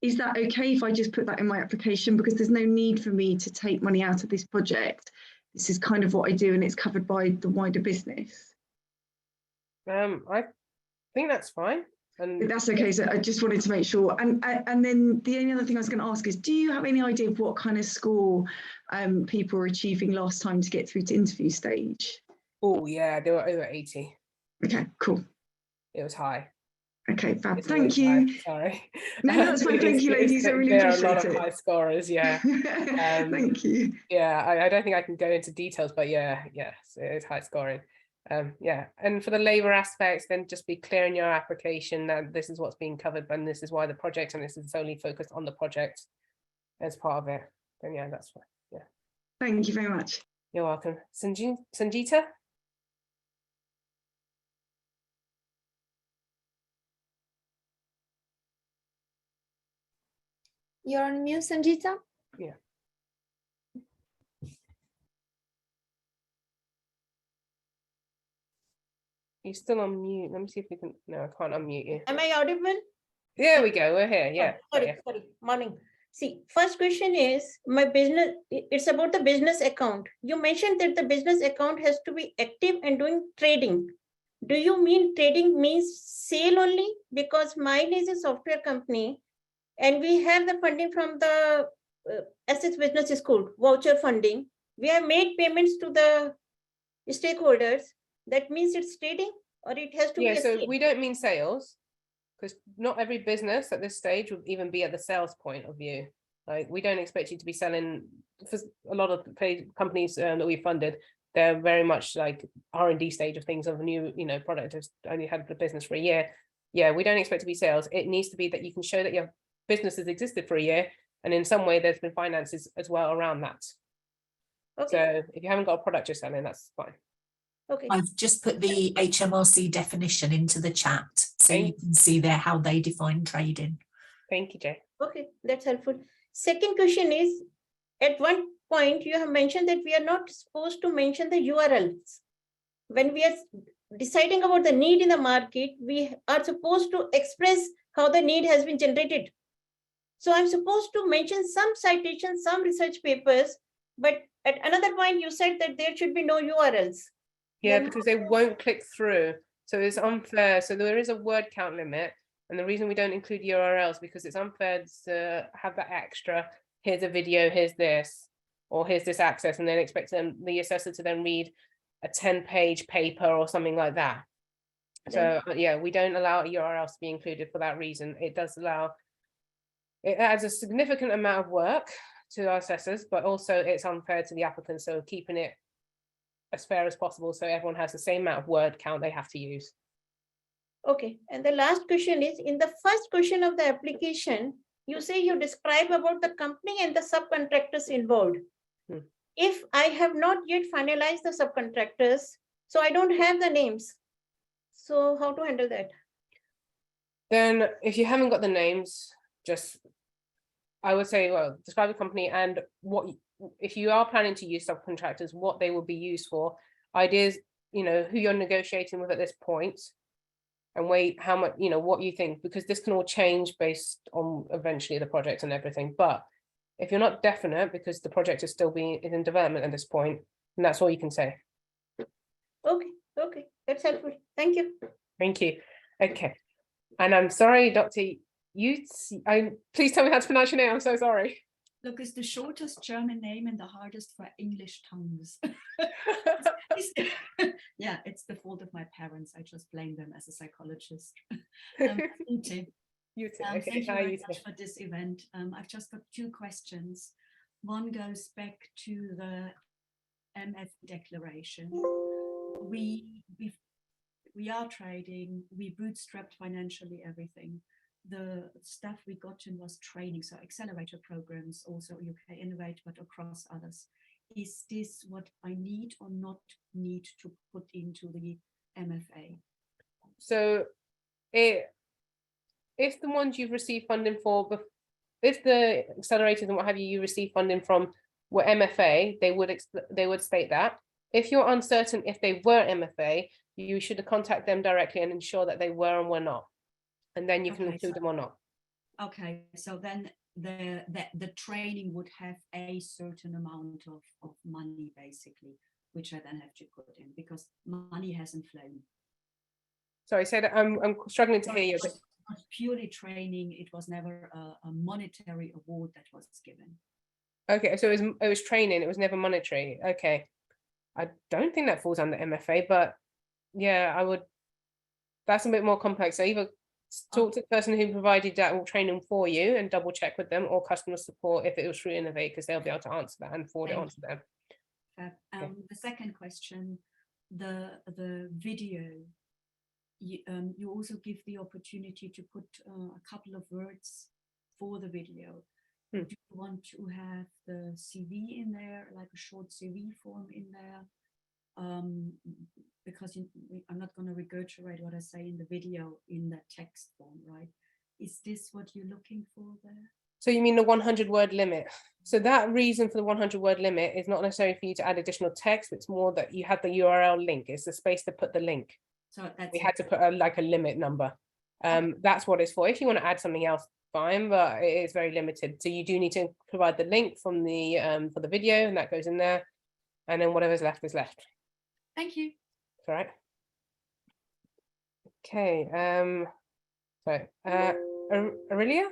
S: Is that okay if I just put that in my application? Because there's no need for me to take money out of this project. This is kind of what I do, and it's covered by the wider business.
N: I think that's fine. And
S: that's okay. So I just wanted to make sure. And then the only other thing I was going to ask is, do you have any idea of what kind of score people were achieving last time to get through to interview stage?
N: Oh yeah, they were over 80.
S: Okay, cool.
N: It was high.
S: Okay, fab. Thank you.
N: Sorry.
S: No, that's fine. Thank you, ladies. I really appreciate it.
N: There are a lot of high scorers. Yeah.
S: Thank you.
N: Yeah, I don't think I can go into details, but yes, it is high scoring. Yeah, and for the labour aspects, then just be clear in your application that this is what's being covered, and this is why the project, and this is solely focused on the project as part of it. Then yeah, that's fine. Yeah.
S: Thank you very much.
N: You're welcome. Sanjita?
A: You're on mute, Sanjita?
N: Yeah. You're still on mute. Let me see if we can. No, I can't unmute you.
T: Am I audible?
N: There we go. We're here. Yeah.
T: Sorry. Morning. See, first question is my business. It's about the business account. You mentioned that the business account has to be active and doing trading. Do you mean trading means sale only? Because mine is a software company and we have the funding from the Assets Business School, voucher funding. We have made payments to the stakeholders. That means it's trading, or it has to be a
C: so
T: sale?
C: we don't mean sales, because not every business at this stage would even be at the sales point of view. Like, we don't expect you to be selling, for a lot of companies that we funded, they're very much like R&D stage of things, of a new, product has only had the business for a year. Yeah, we don't expect to be sales. It needs to be that you can show that your business has existed for a year, and in some way there's been finances as well around that.
T: Okay.
C: So if you haven't got a product you're selling, that's fine.
T: Okay.
K: I've just put the HMRC definition into the chat, so you can see there how they define trading.
C: Thank you, Jay.
T: Okay, that's helpful. Second question is, at one point you have mentioned that we are not supposed to mention the URLs. When we are deciding about the need in the market, we are supposed to express how the need has been generated. So I'm supposed to mention some citations, some research papers, but at another point you said that there should be no URLs.
C: Yeah, because they won't click through. So it's unfair. So there is a word count limit. And the reason we don't include URLs, because it's unfair to have that extra, here's a video, here's this, or here's this access, and then expect the assessor to then read a 10-page paper or something like that. So yeah, we don't allow URLs to be included for that reason. It adds a significant amount of work to our assessors, but also it's unfair to the applicants. So keeping it as fair as possible, so everyone has the same amount of word count they have to use.
T: Okay, and the last question is, in the first question of the application, you say you describe about the company and the subcontractors involved. If I have not yet finalized the subcontractors, so I don't have the names. So how to handle that?
C: Then if you haven't got the names, I would say, well, describe the company and what, if you are planning to use subcontractors, what they will be used for, ideas, who you're negotiating with at this point, and wait, how much, what you think, because this can all change based on eventually the project and everything. But if you're not definite, because the project is still in development at this point, then that's all you can say.
T: Okay, that's helpful. Thank you.
C: Thank you. Okay, and I'm sorry, Dr. Please tell me how to pronounce your name. I'm so sorry.
U: Look, it's the shortest German name and the hardest for English tongues. Yeah, it's the fault of my parents. I just blame them as a psychologist. Ute.
C: You too.
U: Thank
C: Okay.
U: you very much for this event. I've just got two questions. One goes back to the MF declaration. We are trading, we bootstrapped financially everything. The stuff we got in was training, so accelerator programs, also UK Innovate, but across others. Is this what I need or not need to put into the MFA?
C: So if the ones you've received funding for, if the accelerators and what have you receive funding from were MFA, they would state that. If you're uncertain if they were MFA, you should contact them directly and ensure that they were and were not. And then you can include them or not.
U: Okay, so then the training would have a certain amount of money, basically, which I then have to put in, because money hasn't flown.
C: Sorry, say that I'm struggling to hear you.
U: It was purely training. It was never a monetary award that was given.
C: Okay, so it was training. It was never monetary. Okay, I don't think that falls under MFA, but yeah, I would. That's a bit more complex. So either talk to the person who provided that training for you and double check with them, or customer support if it was through Innovate, because they'll be able to answer that and forward it on to them.
U: The second question, the video, you also give the opportunity to put a couple of words for the video. Do you want to have the CV in there, like a short CV form in there? Because I'm not going to regurgitate what I say in the video in the text form, right? Is this what you're looking for there?
C: So you mean the 100-word limit? So that reason for the 100-word limit is not necessarily for you to add additional text. It's more that you have the URL link. It's the space to put the link.
U: So
C: we had to put a limit number. That's what it's for. If you want to add something else, fine, but it is very limited. So you do need to provide the link from the for the video, and that goes in there, and then whatever's left is left.
U: Thank you.
C: All right. Okay. So Aurelia?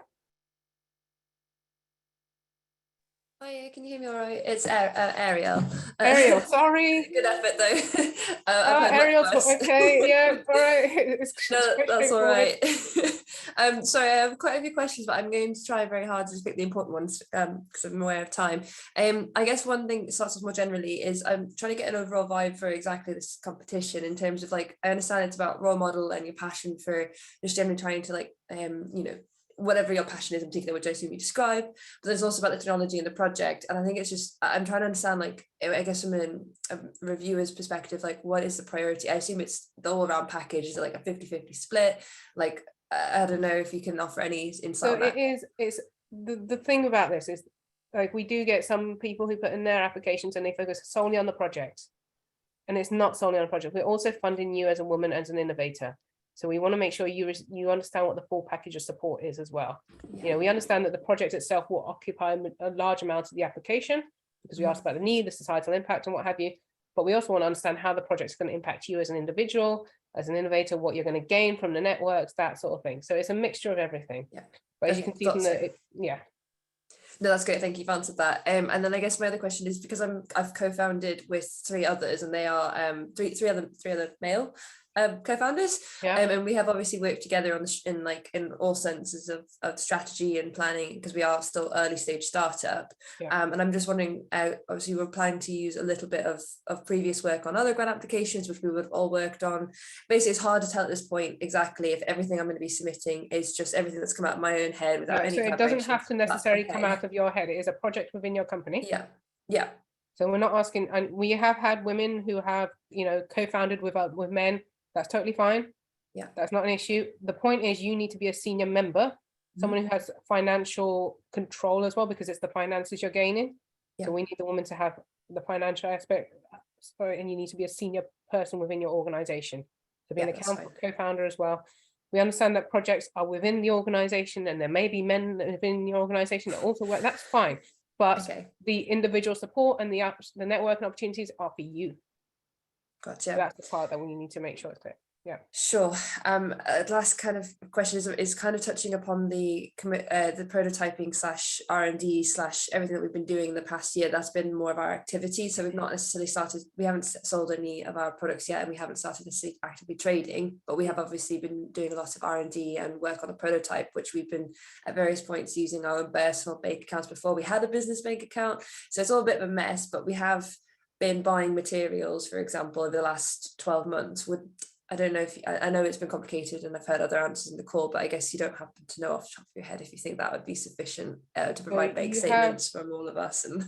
D: Hi, can you hear me all right? It's Ariel.
C: Ariel, sorry.
D: Good effort though. I've heard much
C: Ariel's
D: worse.
C: okay. Yeah, all right. It's
D: No,
C: quite
D: that's all
C: straightforward.
D: right. Sorry, I have quite a few questions, but I'm going to try very hard to just pick the important ones because I'm aware of time. I guess one thing that starts off more generally is I'm trying to get an overall vibe for exactly this competition in terms of like, I understand it's about role model and your passion for just generally trying to like, you know, whatever your passion is in particular, which I assume you describe, but there's also about the technology and the project. And I think it's just, I'm trying to understand, like, I guess from a reviewer's perspective, like what is the priority? I assume it's the all around package. Is it like a 50-50 split? Like, I don't know if you can offer any insight
C: So
D: on that.
C: it's the thing about this is like we do get some people who put in their applications and they focus solely on the project. And it's not solely on a project. We're also funding you as a woman, as an innovator. So we want to make sure you understand what the full package of support is as well. You know, we understand that the project itself will occupy a large amount of the application because we asked about the need, the societal impact and what have you. But we also want to understand how the project's going to impact you as an individual, as an innovator, what you're going to gain from the networks, that sort of thing. So it's a mixture of everything.
D: Yeah.
C: But as you can see from yeah.
D: No, that's great. Thank you. You've answered that. And then I guess my other question is because I've co-founded with 3 others, and they are three other male co-founders.
C: Yeah.
D: And we have obviously worked together on in all senses of strategy and planning because we are still early stage startup.
C: Yeah.
D: And I'm just wondering, obviously we're planning to use a little bit of previous work on other grant applications, which we would have all worked on. Basically, it's hard to tell at this point exactly if everything I'm going to be submitting is just everything that's come out of my own head without any
C: So it doesn't have to
D: collaboration. That's
C: necessarily come
D: okay.
C: out of your head. It is a project within your company.
D: Yeah. Yeah.
C: So we're not asking, and we have had women who have, you know, co-founded with men. That's totally fine.
D: Yeah.
C: That's not an issue. The point is you need to be a senior member, someone who has financial control as well, because it's the finances you're gaining.
D: Yeah.
C: So we need the woman to have the financial aspect. Sorry, and you need to be a senior person within your organization. To be an account co-founder as well. We understand that projects are within the organization and there may be men within your organization that also work. That's fine. But the individual support and the networking opportunities are for you.
D: Gotcha.
C: So that's the part that we need to make sure it's clear. Yeah.
D: Sure. The last kind of question is kind of touching upon the prototyping / R&D / everything that we've been doing in the past year. That's been more of our activity. So we've not necessarily we haven't sold any of our products yet, and we haven't started necessarily actively trading, but we have obviously been doing a lot of R&D and work on the prototype, which we've been at various points using our own personal bank accounts before we had a business bank account. So it's all a bit of a mess, but we have been buying materials, for example, over the last 12 months. I don't know if I know it's been complicated and I've heard other answers in the call, but I guess you don't happen to know off the top of your head if you think that would be sufficient to provide bank statements from all of us. And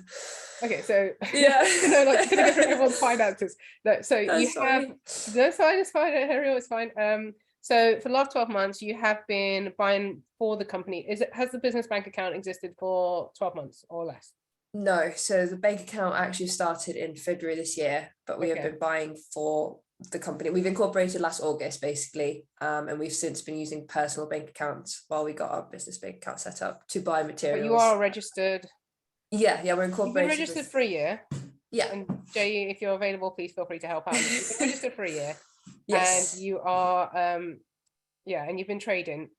C: okay, so
D: yeah,
C: like gonna go through everyone's finances. So you have that's fine, it's fine, Ariel, it's fine. So for the last 12 months, you have been buying for the company. Has the business bank account existed for 12 months or less?
D: No, so the bank account actually started in February this year, but we have been buying for the company. We've incorporated last August basically, and we've since been using personal bank accounts while we got our business bank account set up to buy materials.
C: But you are registered.
D: Yeah, we're incorporated.
C: You've been registered for a year.
D: Yeah.
C: And Jay, if you're available, please feel free to help out. You've been registered for a year.
D: Yes.
C: And you are and you've been trading.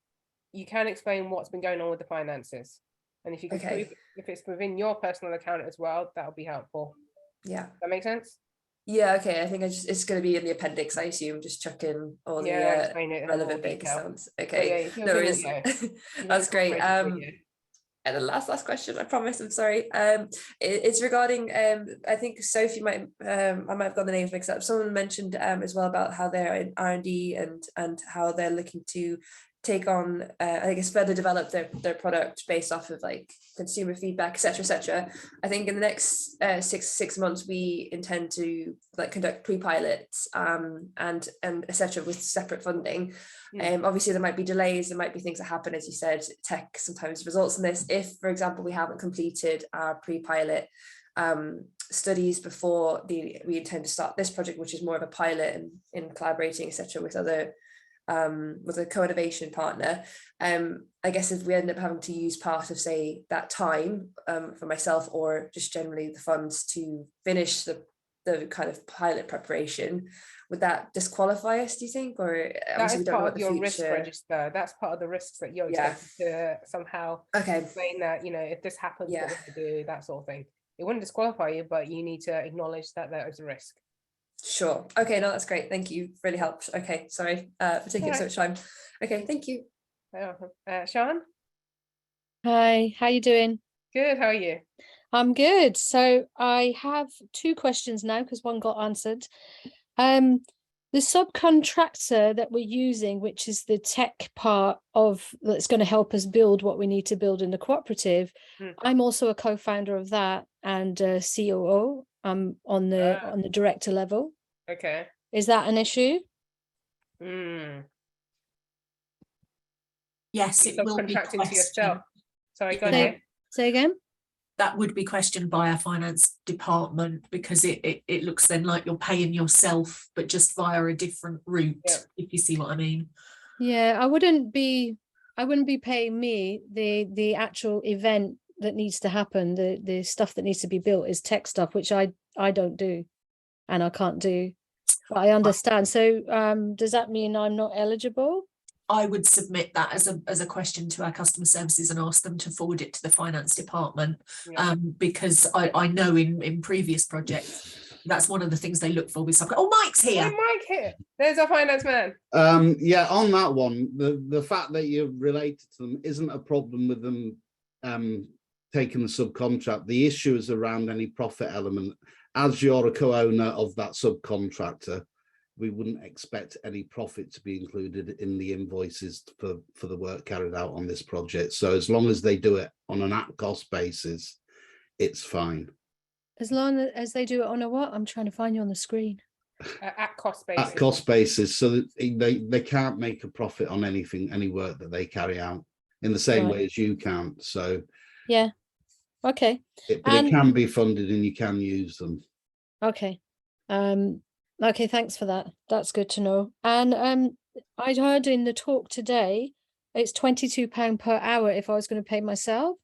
C: You can explain what's been going on with the finances. And if you can prove if it's within your personal account as well, that'll be helpful.
D: Yeah.
C: Does that make sense?
D: Yeah, okay. I think it's going to be in the appendix, I assume. Just chuck in all the relevant bank accounts. Okay, no worries. That's great. And the last question, I promise. I'm sorry. It's regarding. I think Sophie might. I might have got the names mixed up. Someone mentioned as well about how they're in R&D and how they're looking to take on, I guess, further develop their product based off of like consumer feedback, etc. I think in the next 6 months we intend to like conduct pre-pilots and etc. with separate funding. Obviously there might be delays, there might be things that happen, as you said, tech sometimes results in this. If, for example, we haven't completed our pre-pilot studies before we intend to start this project, which is more of a pilot and in collaborating, etc., with a co-innovation partner. I guess if we end up having to use part of, say, that time for myself or just generally the funds to finish the kind of pilot preparation, would that disqualify us, do you think? Or
C: that is part of your
D: future...
C: risk register. That's part of the risks that you're expected to somehow explain that, you know, if this happens, what would I do, that sort of thing. It wouldn't disqualify you, but you need to acknowledge that there is a risk.
D: Sure. Okay, no, that's great. Thank you. Really helped. Okay, sorry for taking so much time. Okay, thank you.
C: Sean?
B: Hi, how you doing?
C: Good, how are you?
B: I'm good. So I have two questions now because one got answered. The subcontractor that we're using, which is the tech part of that's going to help us build what we need to build in the cooperative. I'm also a co-founder of that and COO. I'm on the director level.
C: Okay.
B: Is that an issue?
K: Yes, it will be
C: subcontracting to yourself. Sorry, go ahead.
B: Say again.
K: That would be questioned by our finance department, because it looks then like you're paying yourself, but just via a different route, if you see what I mean.
B: Yeah, I wouldn't be paying me. The actual event that needs to happen, the stuff that needs to be built is tech stuff, which I don't do and I can't do. But I understand. So does that mean I'm not eligible?
K: I would submit that as a question to our customer services and ask them to forward it to the finance department, because I know in previous projects that's one of the things they look for with Oh, Mike's here.
C: Hey, Mike here. There's our finance man.
V: Yeah, on that one, the fact that you're related to them isn't a problem with them taking the subcontract. The issue is around any profit element. As you're a co-owner of that subcontractor, we wouldn't expect any profit to be included in the invoices for the work carried out on this project. So as long as they do it on an at-cost basis, it's fine.
B: As long as they do it on a what? I'm trying to find you on the screen.
C: At cost basis.
V: At cost basis, so that they can't make a profit on anything, any work that they carry out in the same way as you can't. So
B: yeah, okay.
V: But it can be funded and you can use them.
B: Okay. Okay, thanks for that. That's good to know. And I'd heard in the talk today, it's £22 per hour if I was going to pay myself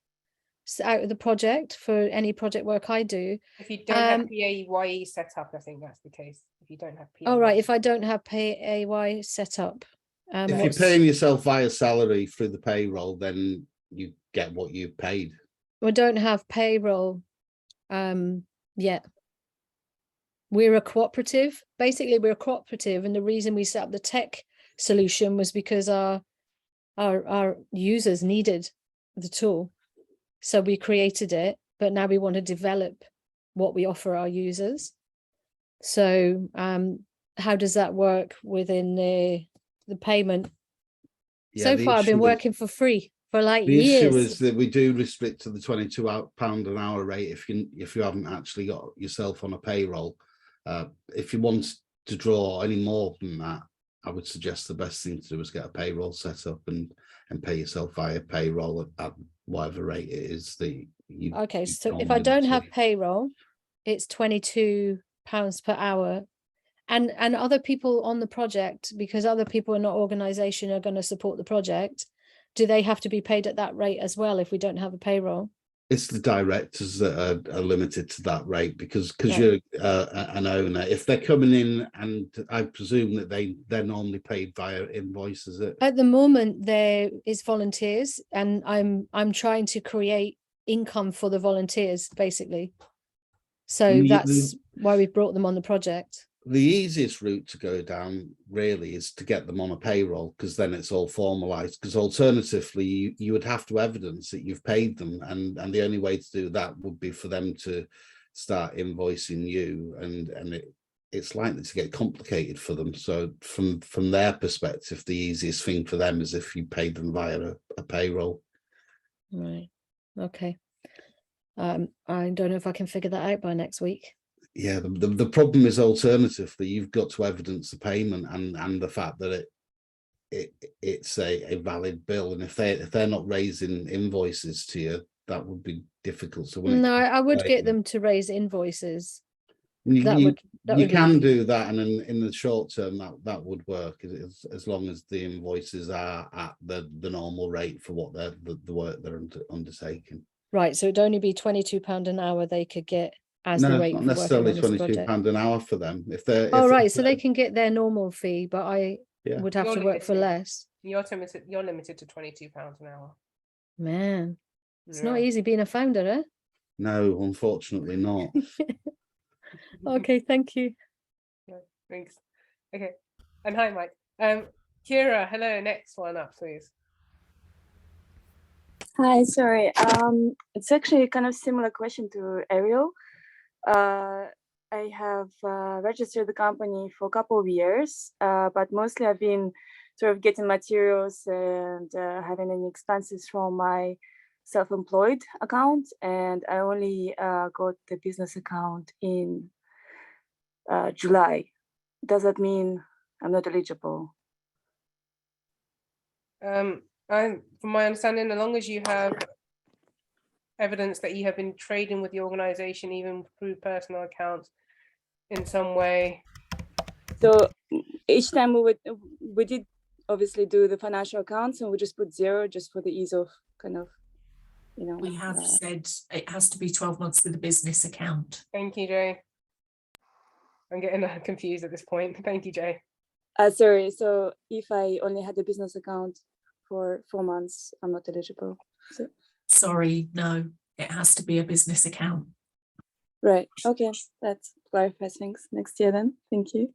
B: out of the project for any project work I do.
C: If you don't have PAYE set up, I think that's the case. If you don't have PAYE.
B: Oh, right. If I don't have PAYE set up.
V: If you're paying yourself via salary through the payroll, then you get what you've paid.
B: We don't have payroll yet. We're a cooperative. Basically, we're a cooperative, and the reason we set up the tech solution was because our users needed the tool. So we created it, but now we want to develop what we offer our users. So how does that work within the payment? Yeah, so far, I've been working for free for like years.
V: The issue is that we do restrict to the £22 an hour rate if you haven't actually got yourself on a payroll. If you want to draw any more than that, I would suggest the best thing to do is get a payroll set up and pay yourself via payroll at whatever rate it is that you.
B: Okay, so if I don't have payroll, it's £22 per hour, and other people on the project, because other people in our organisation are going to support the project, do they have to be paid at that rate as well if we don't have a payroll?
V: It's the directors that are limited to that rate because you're an owner. If they're coming in, and I presume that they're normally paid via invoice, is it?
B: At the moment, there is volunteers, and I'm trying to create income for the volunteers, basically. So that's why we brought them on the project.
V: The easiest route to go down really is to get them on a payroll, because then it's all formalized. Because alternatively, you would have to evidence that you've paid them, and the only way to do that would be for them to start invoicing you, and it's likely to get complicated for them. So from their perspective, the easiest thing for them is if you paid them via a payroll.
B: Right. Okay. I don't know if I can figure that out by next week.
V: Yeah, the problem is alternatively, you've got to evidence the payment and the fact that it's a valid bill, and if they're not raising invoices to you, that would be difficult. So
B: no, I would get them to raise invoices.
V: You can do that, and in the short term, that would work as long as the invoices are at the normal rate for what the work they're undertaking.
B: Right, so it'd only be £22 an hour they could get as the
V: No, it's
B: rate
V: not
B: for working
V: necessarily
B: on this project?
V: £22 an hour for them. If they're
B: Oh,
V: if
B: right.
V: it's,
B: So they can get their normal fee, but I
V: yeah.
B: would have to work for less.
C: You're limited to £22 an hour.
B: Man, it's
C: Yeah.
B: not easy being a founder, eh?
V: No, unfortunately not.
B: Okay, thank you.
C: Yeah, thanks. Okay, and hi, Mike. Kira, hello. Next one up, please.
F: Hi, sorry. It's actually kind of similar question to Ariel. I have registered the company for a couple of years, but mostly I've been sort of getting materials and having any expenses from my self-employed account, and I only got the business account in July. Does that mean I'm not eligible?
C: From my understanding, as long as you have evidence that you have been trading with the organization, even through personal accounts in some way.
F: So each time we did obviously do the financial accounts, and we just put 0 just for the ease of kind of, you know.
K: We have said it has to be 12 months with a business account.
C: Thank you, Jay. I'm getting confused at this point. Thank you, Jay.
F: Sorry, so if I only had a business account for 4 months, I'm not eligible. So.
K: Sorry, no, it has to be a business account.
F: Right, okay, that clarifies things. Next year then, thank you.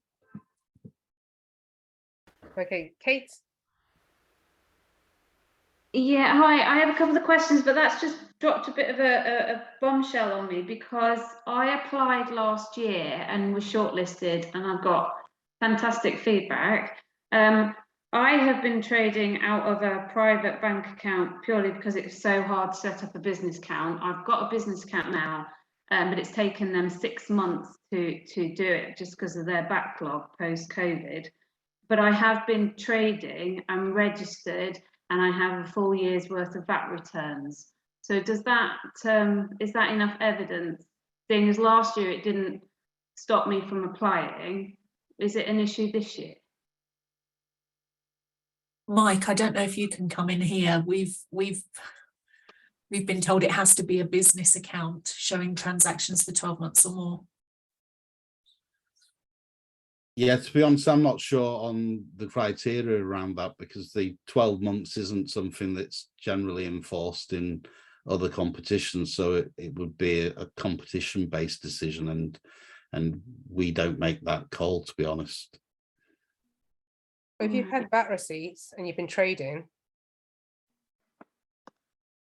C: Okay, Kate.
H: Yeah, hi, I have a couple of questions, but that's just dropped a bit of a bombshell on me, because I applied last year and was shortlisted, and I've got fantastic feedback. I have been trading out of a private bank account purely because it's so hard to set up a business account. I've got a business account now, but it's taken them 6 months to do it just because of their backlog post-COVID. But I have been trading, I'm registered, and I have a full year's worth of VAT returns. So does that, is that enough evidence? Seeing as last year it didn't stop me from applying, is it an issue this year?
K: Mike, I don't know if you can come in here. We've been told it has to be a business account showing transactions for 12 months or more.
V: Yeah, to be honest, I'm not sure on the criteria around that, because the 12 months isn't something that's generally enforced in other competitions. So it would be a competition-based decision, and we don't make that call, to be honest.
C: If you've had VAT receipts and you've been trading.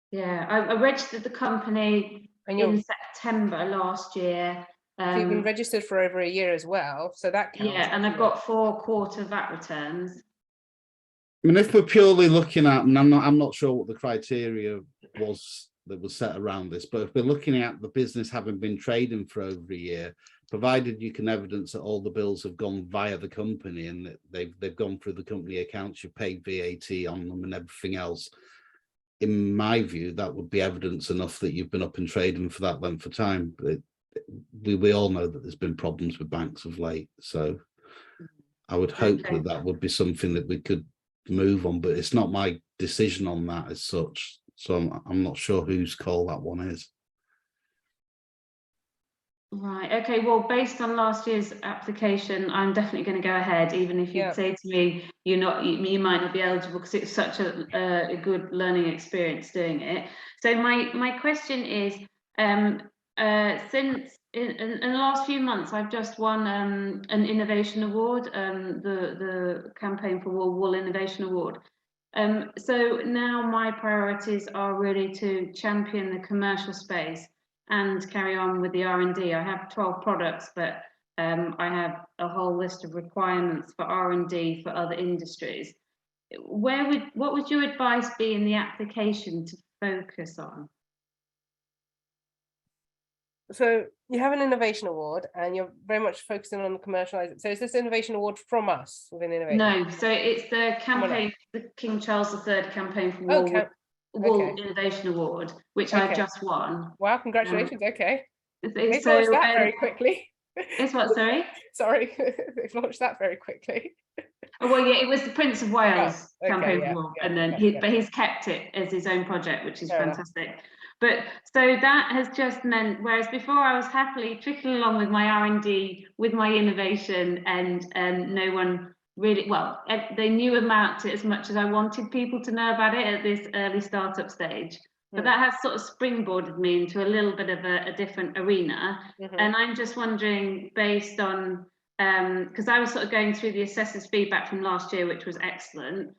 H: Yeah, I registered the company in September last year.
C: So you've been registered for over a year as well, so that counts.
H: Yeah, and I've got 4 quarter VAT returns.
V: I mean, if we're purely looking at, and I'm not sure what the criteria was that was set around this, but if we're looking at the business having been trading for over a year, provided you can evidence that all the bills have gone via the company and that they've gone through the company accounts, you've paid VAT on them and everything else, in my view, that would be evidence enough that you've been up and trading for that length of time. But we all know that there's been problems with banks of late, so I would hope that would be something that we could move on, but it's not my decision on that as such, so I'm not sure whose call that one is.
H: Right, okay, well, based on last year's application, I'm definitely going to go ahead, even if you'd say to me you might not be eligible, because it's such a good learning experience doing it. So my question is, since in the last few months, I've just won an innovation award, the Campaign for Wool Innovation Award. So now my priorities are really to champion the commercial space and carry on with the R&D. I have 12 products, but I have a whole list of requirements for R&D for other industries. What would your advice be in the application to focus on?
C: So you have an innovation award and you're very much focusing on commercializing. So is this innovation award from us within Innovate?
H: No, so it's the campaign, the King Charles III Campaign for Wool Innovation Award, which I've just won.
C: Wow, congratulations. Okay. They
H: So,
C: launched that very quickly.
H: It's what, sorry?
C: Sorry, they've launched that very quickly.
H: Oh, well, yeah, it was the Prince of Wales
C: Okay,
H: Campaign for Wool, and then but he's kept it as his own project, which is fantastic. But so that has just meant, whereas before I was happily trickling along with my R&D, with my innovation, and no one really, well, they knew about it as much as I wanted people to know about it at this early startup stage. But that has sort of springboarded me into a little bit of a different arena. And I'm just wondering, based on, because I was sort of going through the assessors' feedback from last year, which was excellent.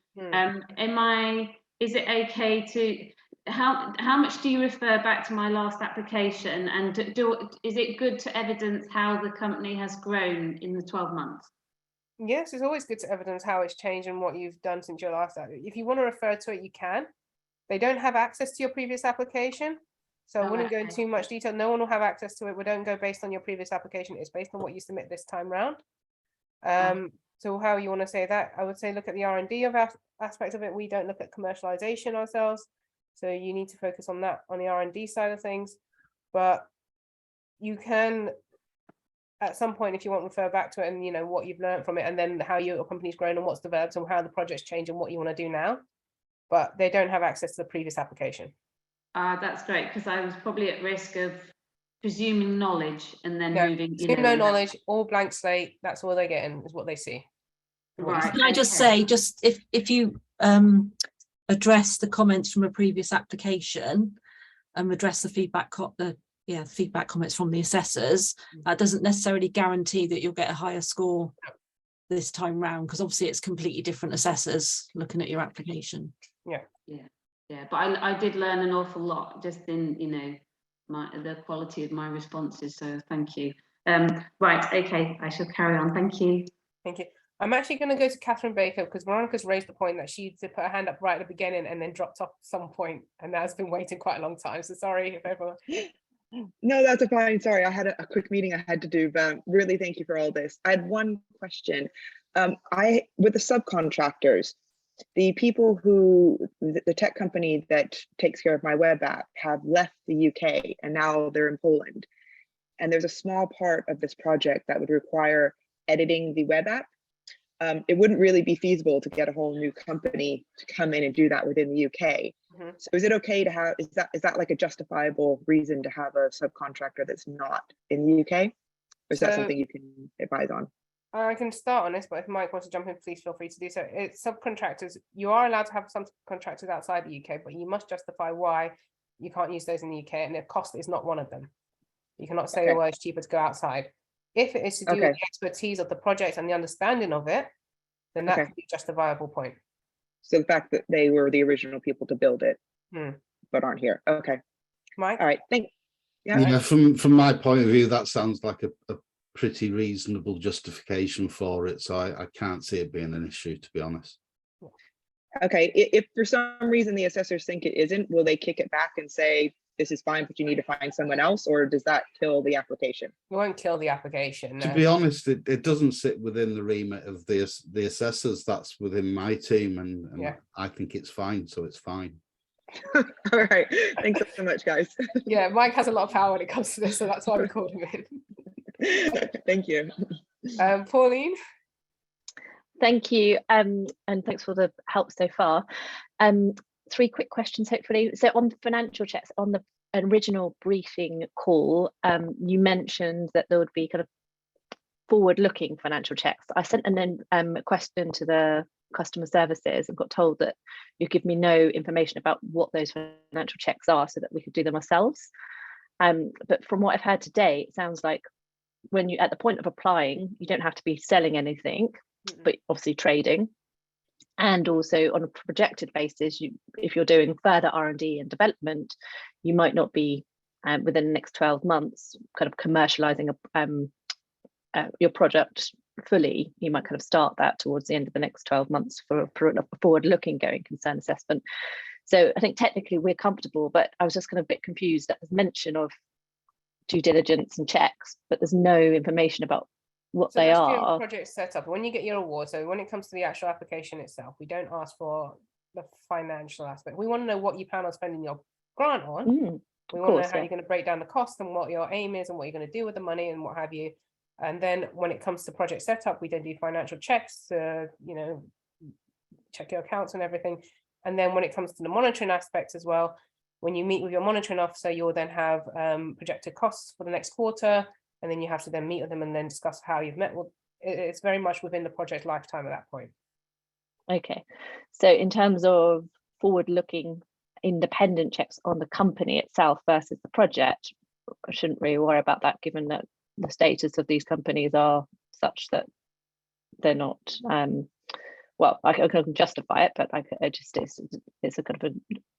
H: Is it okay to, how much do you refer back to my last application, and is it good to evidence how the company has grown in the 12 months?
C: Yes, it's always good to evidence how it's changed and what you've done since your last. If you want to refer to it, you can. They don't have access to your previous application, so I wouldn't go into too much detail. No one will have access to it. We don't go based on your previous application. It's based on what you submit this time round. So how you want to say that? I would say look at the R&D of aspect of it. We don't look at commercialization ourselves, so you need to focus on that, on the R&D side of things. But you can, at some point, if you want, refer back to it and, you know, what you've learned from it, and then how your company's grown and what's developed and how the project's changed and what you want to do now. But they don't have access to the previous application.
H: That's great, because I was probably at risk of presuming knowledge and then moving.
C: No knowledge, all blank slate. That's all they're getting, is what they see.
E: Right. Can I just say, just if you address the comments from a previous application and address the feedback feedback comments from the assessors, that doesn't necessarily guarantee that you'll get a higher score this time round, because obviously it's completely different assessors looking at your application.
H: But I did learn an awful lot just in, you know, the quality of my responses, so thank you. Right, okay, I shall carry on. Thank you.
C: I'm actually going to go to Catherine Baker, because Veronica's raised the point that she put her hand up right at the beginning and then dropped off at some point, and that's been waiting quite a long time, so sorry if everyone.
G: No, that's fine. Sorry, I had a quick meeting I had to do, but really thank you for all this. I had one question. With the subcontractors, the people who, the tech company that takes care of my web app have left the UK and now they're in Poland. And there's a small part of this project that would require editing the web app. It wouldn't really be feasible to get a whole new company to come in and do that within the UK. So is it okay to have, is that like a justifiable reason to have a subcontractor that's not in the UK? Or is that something you can advise on?
C: I can start on this, but if Mike wants to jump in, please feel free to do so. It's subcontractors. You are allowed to have some contractors outside the UK, but you must justify why you can't use those in the UK, and the cost is not one of them. You cannot say, well, it's cheaper to go outside. If it is to do with the expertise of the project and the understanding of it, then that could be just a viable point.
G: So the fact that they were the original people to build it, but aren't here. Okay.
C: Mike?
G: All right.
V: Yeah, from my point of view, that sounds like a pretty reasonable justification for it. So I can't see it being an issue, to be honest.
G: Okay. If for some reason the assessors think it isn't, will they kick it back and say, this is fine, but you need to find someone else, or does that kill the application?
C: It won't kill the application.
V: To be honest, it doesn't sit within the remit of the assessors. That's within my team, and I think it's fine, so it's fine.
G: All right, thanks so much, guys.
C: Yeah, Mike has a lot of power when it comes to this, so that's why we called him in.
G: Thank you.
C: Pauline?
I: Thank you, and thanks for the help so far. 3 quick questions, hopefully. So on the financial checks, on the original briefing call, you mentioned that there would be kind of forward-looking financial checks. I sent a question to the customer services and got told that you give me no information about what those financial checks are so that we could do them ourselves. But from what I've heard today, it sounds like when you, at the point of applying, you don't have to be selling anything, but obviously trading. And also on a projected basis, if you're doing further R&D and development, you might not be within the next 12 months kind of commercializing your product fully. You might kind of start that towards the end of the next 12 months for a forward-looking going concern assessment. So I think technically we're comfortable, but I was just kind of a bit confused that there's mention of due diligence and checks, but there's no information about what they are.
C: Project setup. When you get your award, so when it comes to the actual application itself, we don't ask for the financial aspect. We want to know what you plan on spending your grant on. We want to know how you're going to break down the cost and what your aim is and what you're going to do with the money and what have you. And then when it comes to project setup, we then do financial checks, check your accounts and everything. And then when it comes to the monitoring aspects as well, When you meet with your monitoring officer, you'll then have projected costs for the next quarter, and then you have to then meet with them and then discuss how you've met. Well, it's very much within the project lifetime at that point.
I: Okay, so in terms of forward-looking independent checks on the company itself versus the project, I shouldn't really worry about that, given that the status of these companies are such that they're not, well, I can justify it, but it's a kind of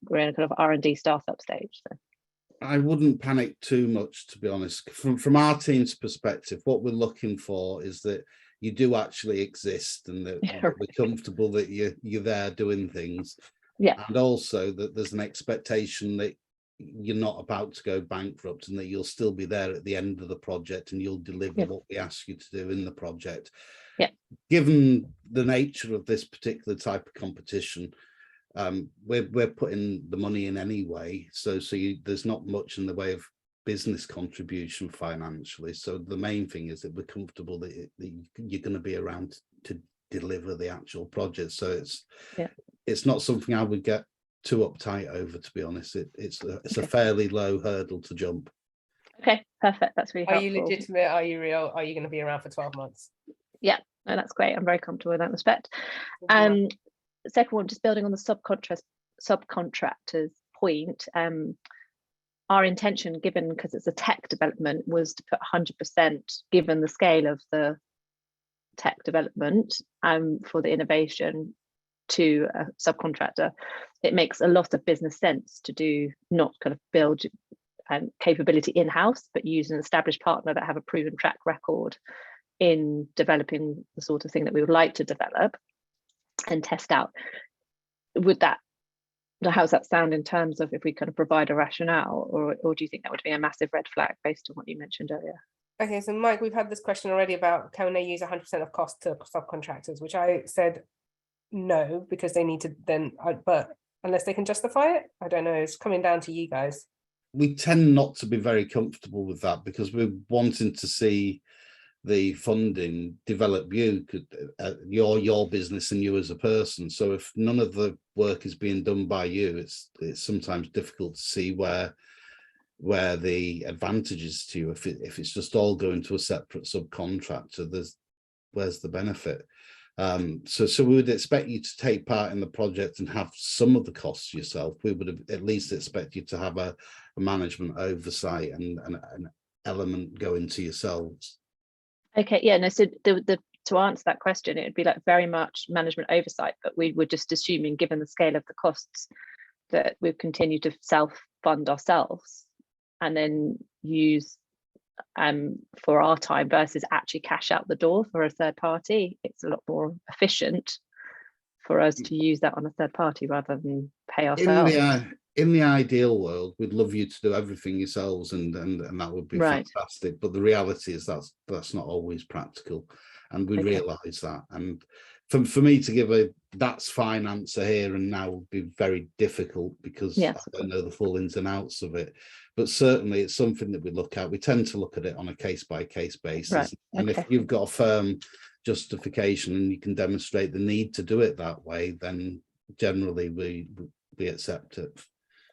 I: we're in a kind of R&D startup stage. So
V: I wouldn't panic too much, to be honest. From our team's perspective, what we're looking for is that you do actually exist, and that we're comfortable that you're there doing things.
I: Yeah.
V: And also that there's an expectation that you're not about to go bankrupt, and that you'll still be there at the end of the project and you'll deliver what we ask you to do in the project.
I: Yeah.
V: Given the nature of this particular type of competition, we're putting the money in anyway, so there's not much in the way of business contribution financially. So the main thing is that we're comfortable that you're going to be around to deliver the actual project. So it's not something I would get too uptight over, to be honest. It's a fairly low hurdle to jump.
I: Okay, perfect. That's really helpful.
C: Are you legitimate? Are you real? Are you going to be around for 12 months?
I: Yeah, no, that's great. I'm very comfortable in that respect. Second one, just building on the subcontractors point, our intention, given because it's a tech development, was to put 100%, given the scale of the tech development for the innovation, to a subcontractor. It makes a lot of business sense to do, not kind of build capability in-house, but use an established partner that have a proven track record in developing the sort of thing that we would like to develop and test out. How does that sound in terms of if we kind of provide a rationale, or do you think that would be a massive red flag based on what you mentioned earlier?
C: Okay, so Mike, we've had this question already about can they use 100% of cost to subcontractors, which I said no, because they need to then, but unless they can justify it, I don't know, it's coming down to you guys.
V: We tend not to be very comfortable with that, because we're wanting to see the funding develop your business and you as a person. So if none of the work is being done by you, it's sometimes difficult to see where the advantage is to you. If it's just all going to a separate subcontractor, where's the benefit? So we would expect you to take part in the project and have some of the costs yourself. We would at least expect you to have a management oversight and an element going to yourselves.
I: Okay, yeah, no, so to answer that question, it would be like very much management oversight, but we were just assuming, given the scale of the costs, that we've continued to self-fund ourselves and then use for our time versus actually cash out the door for a third party. It's a lot more efficient for us to use that on a third party rather than pay ourselves.
V: In the ideal world, we'd love you to do everything yourselves, and that would be fantastic. But the reality is that's not always practical, and we realise that. And for me to give a that's fine answer here and now would be very difficult, because I don't know the full ins and outs of it. But certainly it's something that we look at. We tend to look at it on a case-by-case basis. And if you've got a firm justification and you can demonstrate the need to do it that way, then generally we accept it.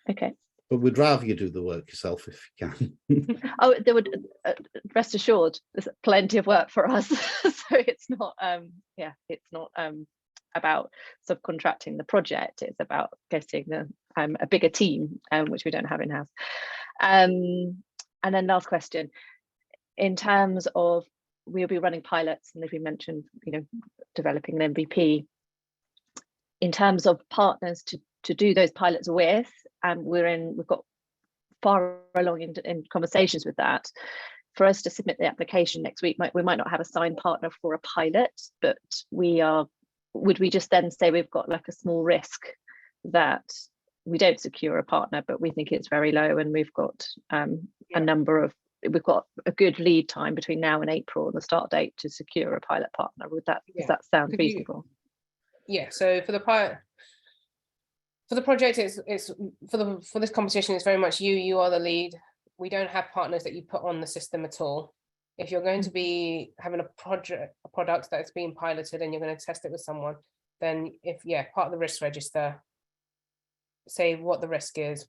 I: Okay.
V: But we'd rather you do the work yourself if you can.
I: Oh, there would rest assured, there's plenty of work for us. So it's not it's not about subcontracting the project. It's about getting a bigger team, which we don't have in-house. And then last question, in terms of we'll be running pilots, and if we mentioned, developing an MVP, in terms of partners to do those pilots with, we've got far along in conversations with that. For us to submit the application next week, we might not have a signed partner for a pilot, but would we just then say we've got like a small risk that we don't secure a partner, but we think it's very low, and we've got we've got a good lead time between now and April and the start date to secure a pilot partner. Does that sound feasible?
C: So for the pilot, for the project, it's for this competition, it's very much you are the lead. We don't have partners that you put on the system at all. If you're going to be having a product that's being piloted and you're going to test it with someone, then part of the risk register, say what the risk is,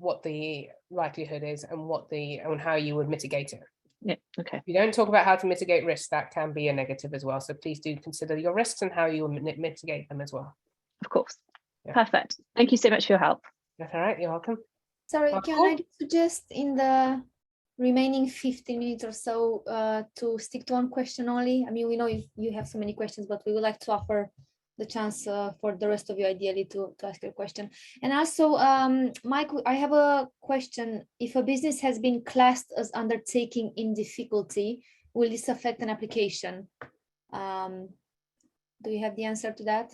C: what the likelihood is and how you would mitigate it.
I: Yeah, okay.
C: If you don't talk about how to mitigate risks, that can be a negative as well. So please do consider your risks and how you will mitigate them as well.
I: Of course.
C: Yeah.
I: Perfect. Thank you so much for your help.
C: That's all right. You're welcome.
A: Sorry, can I suggest in the remaining 15 minutes or so to stick to one question only? I mean, we know you have so many questions, but we would like to offer the chance for the rest of you ideally to ask your question. And also, Mike, I have a question. If a business has been classed as undertaking in difficulty, will this affect an application? Do you have the answer to that?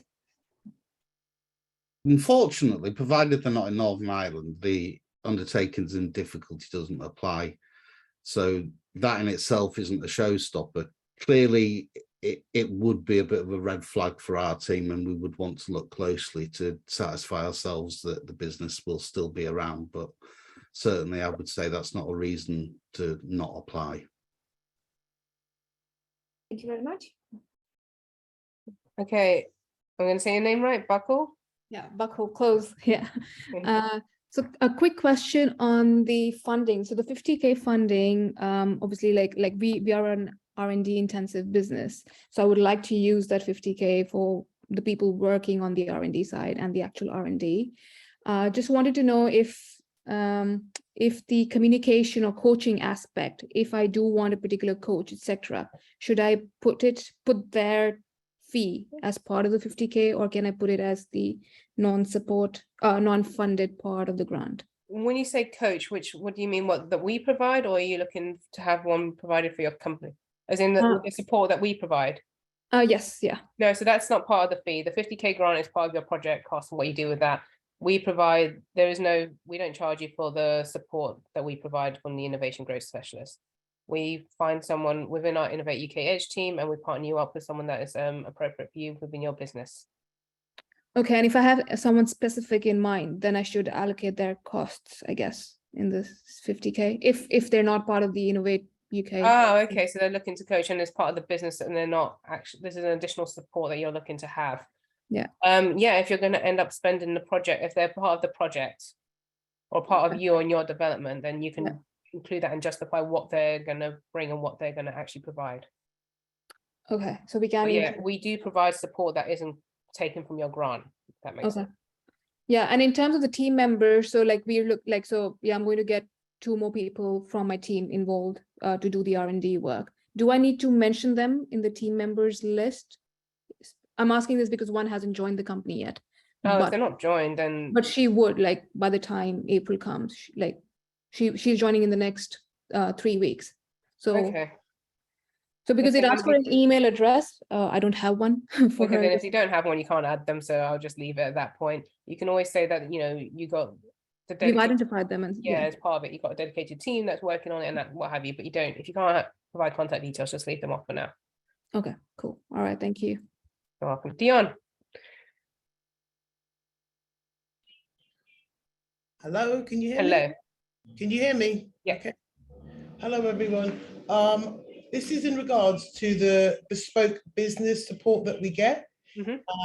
V: Unfortunately, provided they're not in Northern Ireland, the undertakings in difficulty doesn't apply. So that in itself isn't a showstopper. Clearly, it would be a bit of a red flag for our team, and we would want to look closely to satisfy ourselves that the business will still be around. But certainly, I would say that's not a reason to not apply.
A: Thank you very much.
C: Okay, I'm going to say your name right, Buckle.
J: Yeah, Buckle, close. Yeah. So a quick question on the funding. So the 50K funding, obviously, like we are an R&D intensive business. So I would like to use that 50K for the people working on the R&D side and the actual R&D. Just wanted to know if the communication or coaching aspect, if I do want a particular coach, etc., should I put their fee as part of the 50K, or can I put it as the non-funded part of the grant?
C: When you say coach, what do you mean? What that we provide, or are you looking to have one provided for your company? As in the support that we provide?
J: Yes, yeah.
C: No, so that's not part of the fee. The 50K grant is part of your project cost and what you do with that. We provide, we don't charge you for the support that we provide from the Innovation Growth Specialist. We find someone within our Innovate UK Edge team, and we partner you up with someone that is appropriate for you within your business.
J: Okay, and if I have someone specific in mind, then I should allocate their costs, I guess, in this 50K, if they're not part of the Innovate UK.
C: Oh, okay, so they're looking to coach and as part of the business, and they're not actually, this is an additional support that you're looking to have.
J: Yeah.
C: Yeah, if you're going to end up spending the project, if they're part of the project or part of you and your development, then you can include that and justify what they're going to bring and what they're going to actually provide.
J: Okay, so we can.
C: Yeah, we do provide support that isn't taken from your grant. If that makes sense.
J: Yeah, and in terms of the team members, so like I'm going to get 2 more people from my team involved to do the R&D work. Do I need to mention them in the team members list? I'm asking this because one hasn't joined the company yet.
C: Oh, if they're not joined, then.
J: But she would, like, by the time April comes, she's joining in the next 3 weeks. So.
C: Okay.
J: So because it asks for an email address, I don't have one for her.
C: Then if you don't have one, you can't add them. So I'll just leave it at that point. You can always say that, you got the
J: You've identified them. And
C: as part of it, you've got a dedicated team that's working on it and that what have you, but you don't, if you can't provide contact details, just leave them off for now.
J: Okay, cool. All right, thank you.
C: You're welcome. Dion.
L: Hello, can you hear me?
C: Hello.
L: Can you hear me?
C: Yeah.
L: Okay. Hello, everyone. This is in regards to the bespoke business support that we get.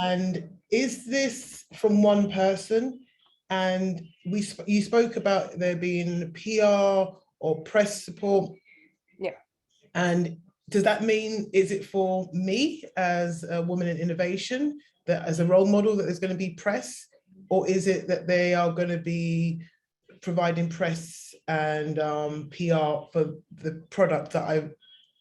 L: And is this from one person? And you spoke about there being PR or press support.
C: Yeah.
L: And does that mean, is it for me as a woman in innovation, that as a role model, that there's going to be press? Or is it that they are going to be providing press and PR for the product that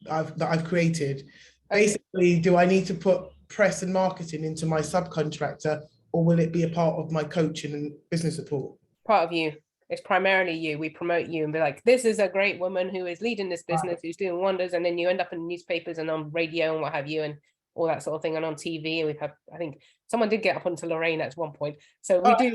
L: I've created? Basically, do I need to put press and marketing into my subcontractor, or will it be a part of my coaching and business support?
C: Part of you. It's primarily you. We promote you and be like, this is a great woman who is leading this business, who's doing wonders. And then you end up in newspapers and on radio and what have you, and all that sort of thing, and on TV. And we've had, I think someone did get up onto Lorraine at one point. So we do,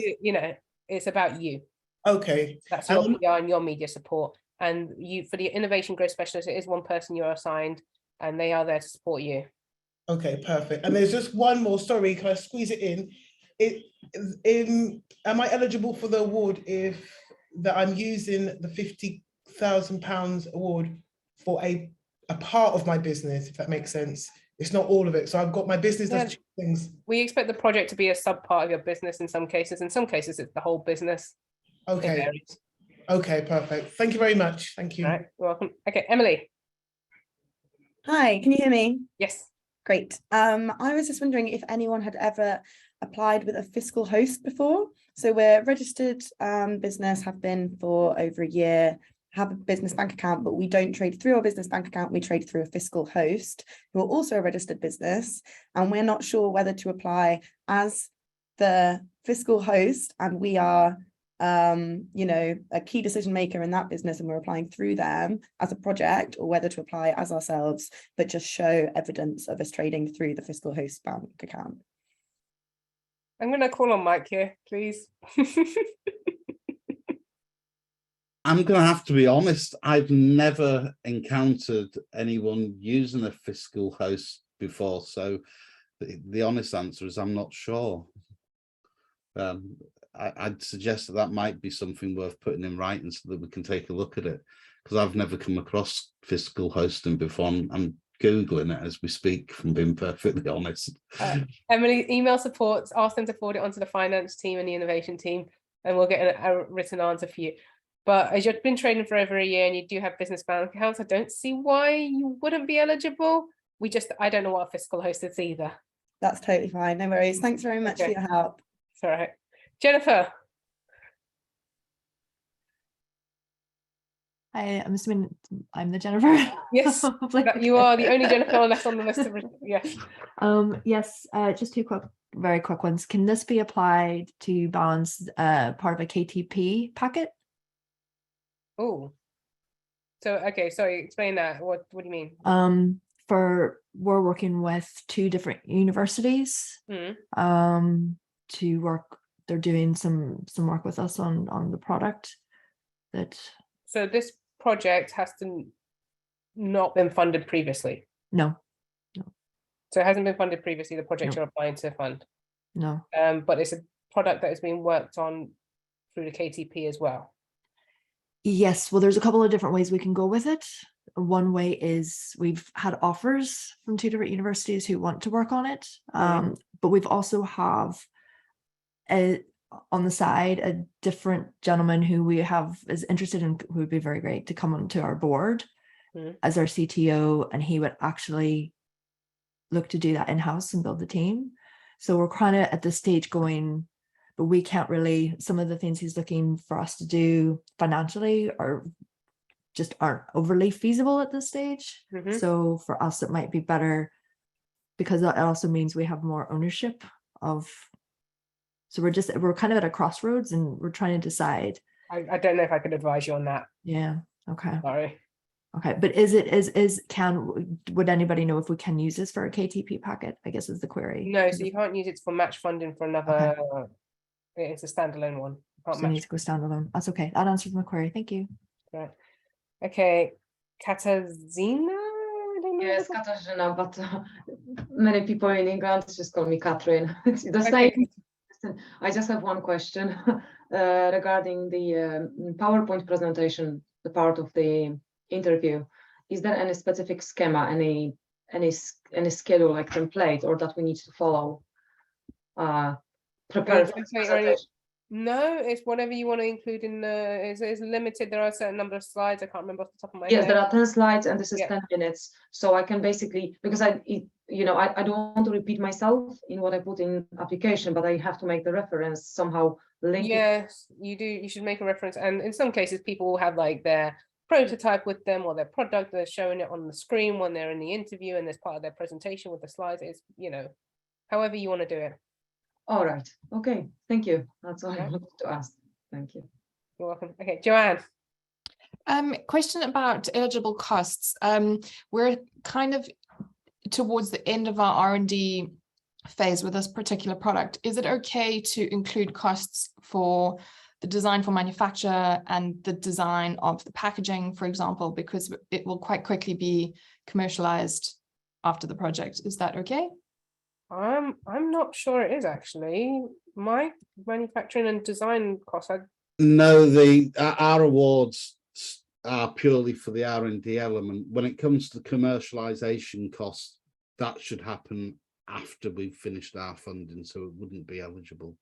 C: it's about you.
L: Okay.
C: That's your PR and your media support. And you, for the Innovation Growth Specialist, it is one person you're assigned, and they are there to support you.
L: Okay, perfect. And there's just one more, sorry, can I squeeze it in? Am I eligible for the award if that I'm using the £50,000 award for a part of my business, if that makes sense? It's not all of it. So I've got my business does two things.
C: We expect the project to be a sub part of your business in some cases. In some cases, it's the whole business.
L: Okay. Okay, perfect. Thank you very much. Thank you.
C: All right, you're welcome. Okay, Emily.
M: Hi, can you hear me?
C: Yes.
M: Great. I was just wondering if anyone had ever applied with a fiscal host before. So we're a registered business, have been for over a year, have a business bank account, but we don't trade through our business bank account. We trade through a fiscal host who are also a registered business. And we're not sure whether to apply as the fiscal host, and we are you know, a key decision maker in that business and we're applying through them as a project, or whether to apply as ourselves but just show evidence of us trading through the fiscal host bank account.
C: I'm going to call on Mike here, please.
V: I'm going to have to be honest, I've never encountered anyone using a fiscal host before, so the honest answer is I'm not sure. I'd suggest that might be something worth putting in writing so that we can take a look at it, because I've never come across fiscal hosting before. I'm Googling it as we speak, from being perfectly honest.
C: Emily, email support, ask them to forward it onto the finance team and the innovation team, and we'll get a written answer for you. But as you've been trading for over a year and you do have business bank accounts, I don't see why you wouldn't be eligible. I don't know what a fiscal host is either.
M: That's totally fine, no worries. Thanks very much for your help.
C: It's all right. Jennifer.
O: Hi, I'm assuming I'm the Jennifer.
C: Yes, you are the only Jennifer left on the list. Yes.
O: Yes, just two very quick ones. Can this be applied to balance part of a KTP packet?
C: Oh, so okay, sorry, explain that. What do you mean?
O: We're working with two different universities to work. They're doing some work with us on the product.
C: So this project has to not been funded previously.
O: No.
C: So it hasn't been funded previously, the project you're applying to fund.
O: No.
C: But it's a product that is being worked on through the KTP as well.
O: Yes, well, there's a couple of different ways we can go with it. One way is we've had offers from two different universities who want to work on it, but we've also have on the side a different gentleman who we have is interested in, who would be very great to come onto our board as our CTO, and he would actually look to do that in-house and build the team. So we're kind of at this stage going, but we can't really, some of the things he's looking for us to do financially aren't overly feasible at this stage. So for us, it might be better, because that also means we have more ownership of, so we're kind of at a crossroads and we're trying to decide.
C: I don't know if I could advise you on that.
O: Yeah. Okay.
C: Sorry.
O: Okay. But would anybody know if we can use this for a KTP packet? I guess is the query.
C: No, so you can't use it for match funding for another, it's a standalone one.
O: So it needs to go standalone. That's okay. That answers my query. Thank you.
C: Right. Okay. Katarzyna?
W: Yes, Katarzyna, but many people in England just call me Catherine. It's the same. I just have one question regarding the PowerPoint presentation, the part of the interview. Is there any specific schema, any schedule, like template, or that we need to follow? Prepare
C: No, it's whatever you want to include in the. It's limited. There are a certain number of slides. I can't remember off the top of my head.
W: Yes, there are 10 slides, and this is 10 minutes. So I can basically, because I don't want to repeat myself in what I put in application, but I have to make the reference somehow link.
C: Yes, you do. You should make a reference, and in some cases, people will have like their prototype with them or their product. They're showing it on the screen when they're in the interview, and there's part of their presentation with the slides. It's however you want to do it.
W: All right. Okay. Thank you. That's all I wanted to ask. Thank you.
C: You're welcome. Okay, Joanne.
X: Question about eligible costs. We're kind of towards the end of our R&D phase with this particular product. Is it okay to include costs for the design for manufacture and the design of the packaging, for example, because it will quite quickly be commercialized after the project? Is that okay?
C: I'm not sure it is actually. My manufacturing and design costs.
V: No, our awards are purely for the R&D element. When it comes to commercialization costs, that should happen after we've finished our funding, so it wouldn't be eligible.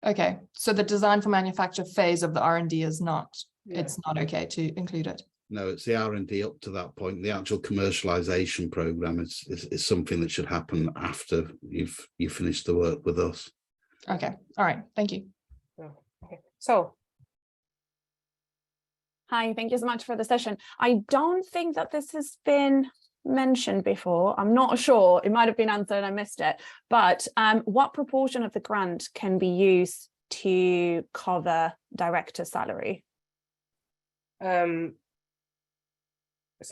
X: Okay, so the design for manufacture phase of the R&D is not,
C: Yeah.
X: it's not okay to include it.
V: No, it's the R&D up to that point. The actual commercialization program is something that should happen after you've finished the work with us.
X: Okay, all right, thank you.
C: Okay, so.
P: Hi, thank you so much for the session. I don't think that this has been mentioned before. I'm not sure, it might have been answered and I missed it, but what proportion of the grant can be used to cover director salary?
C: So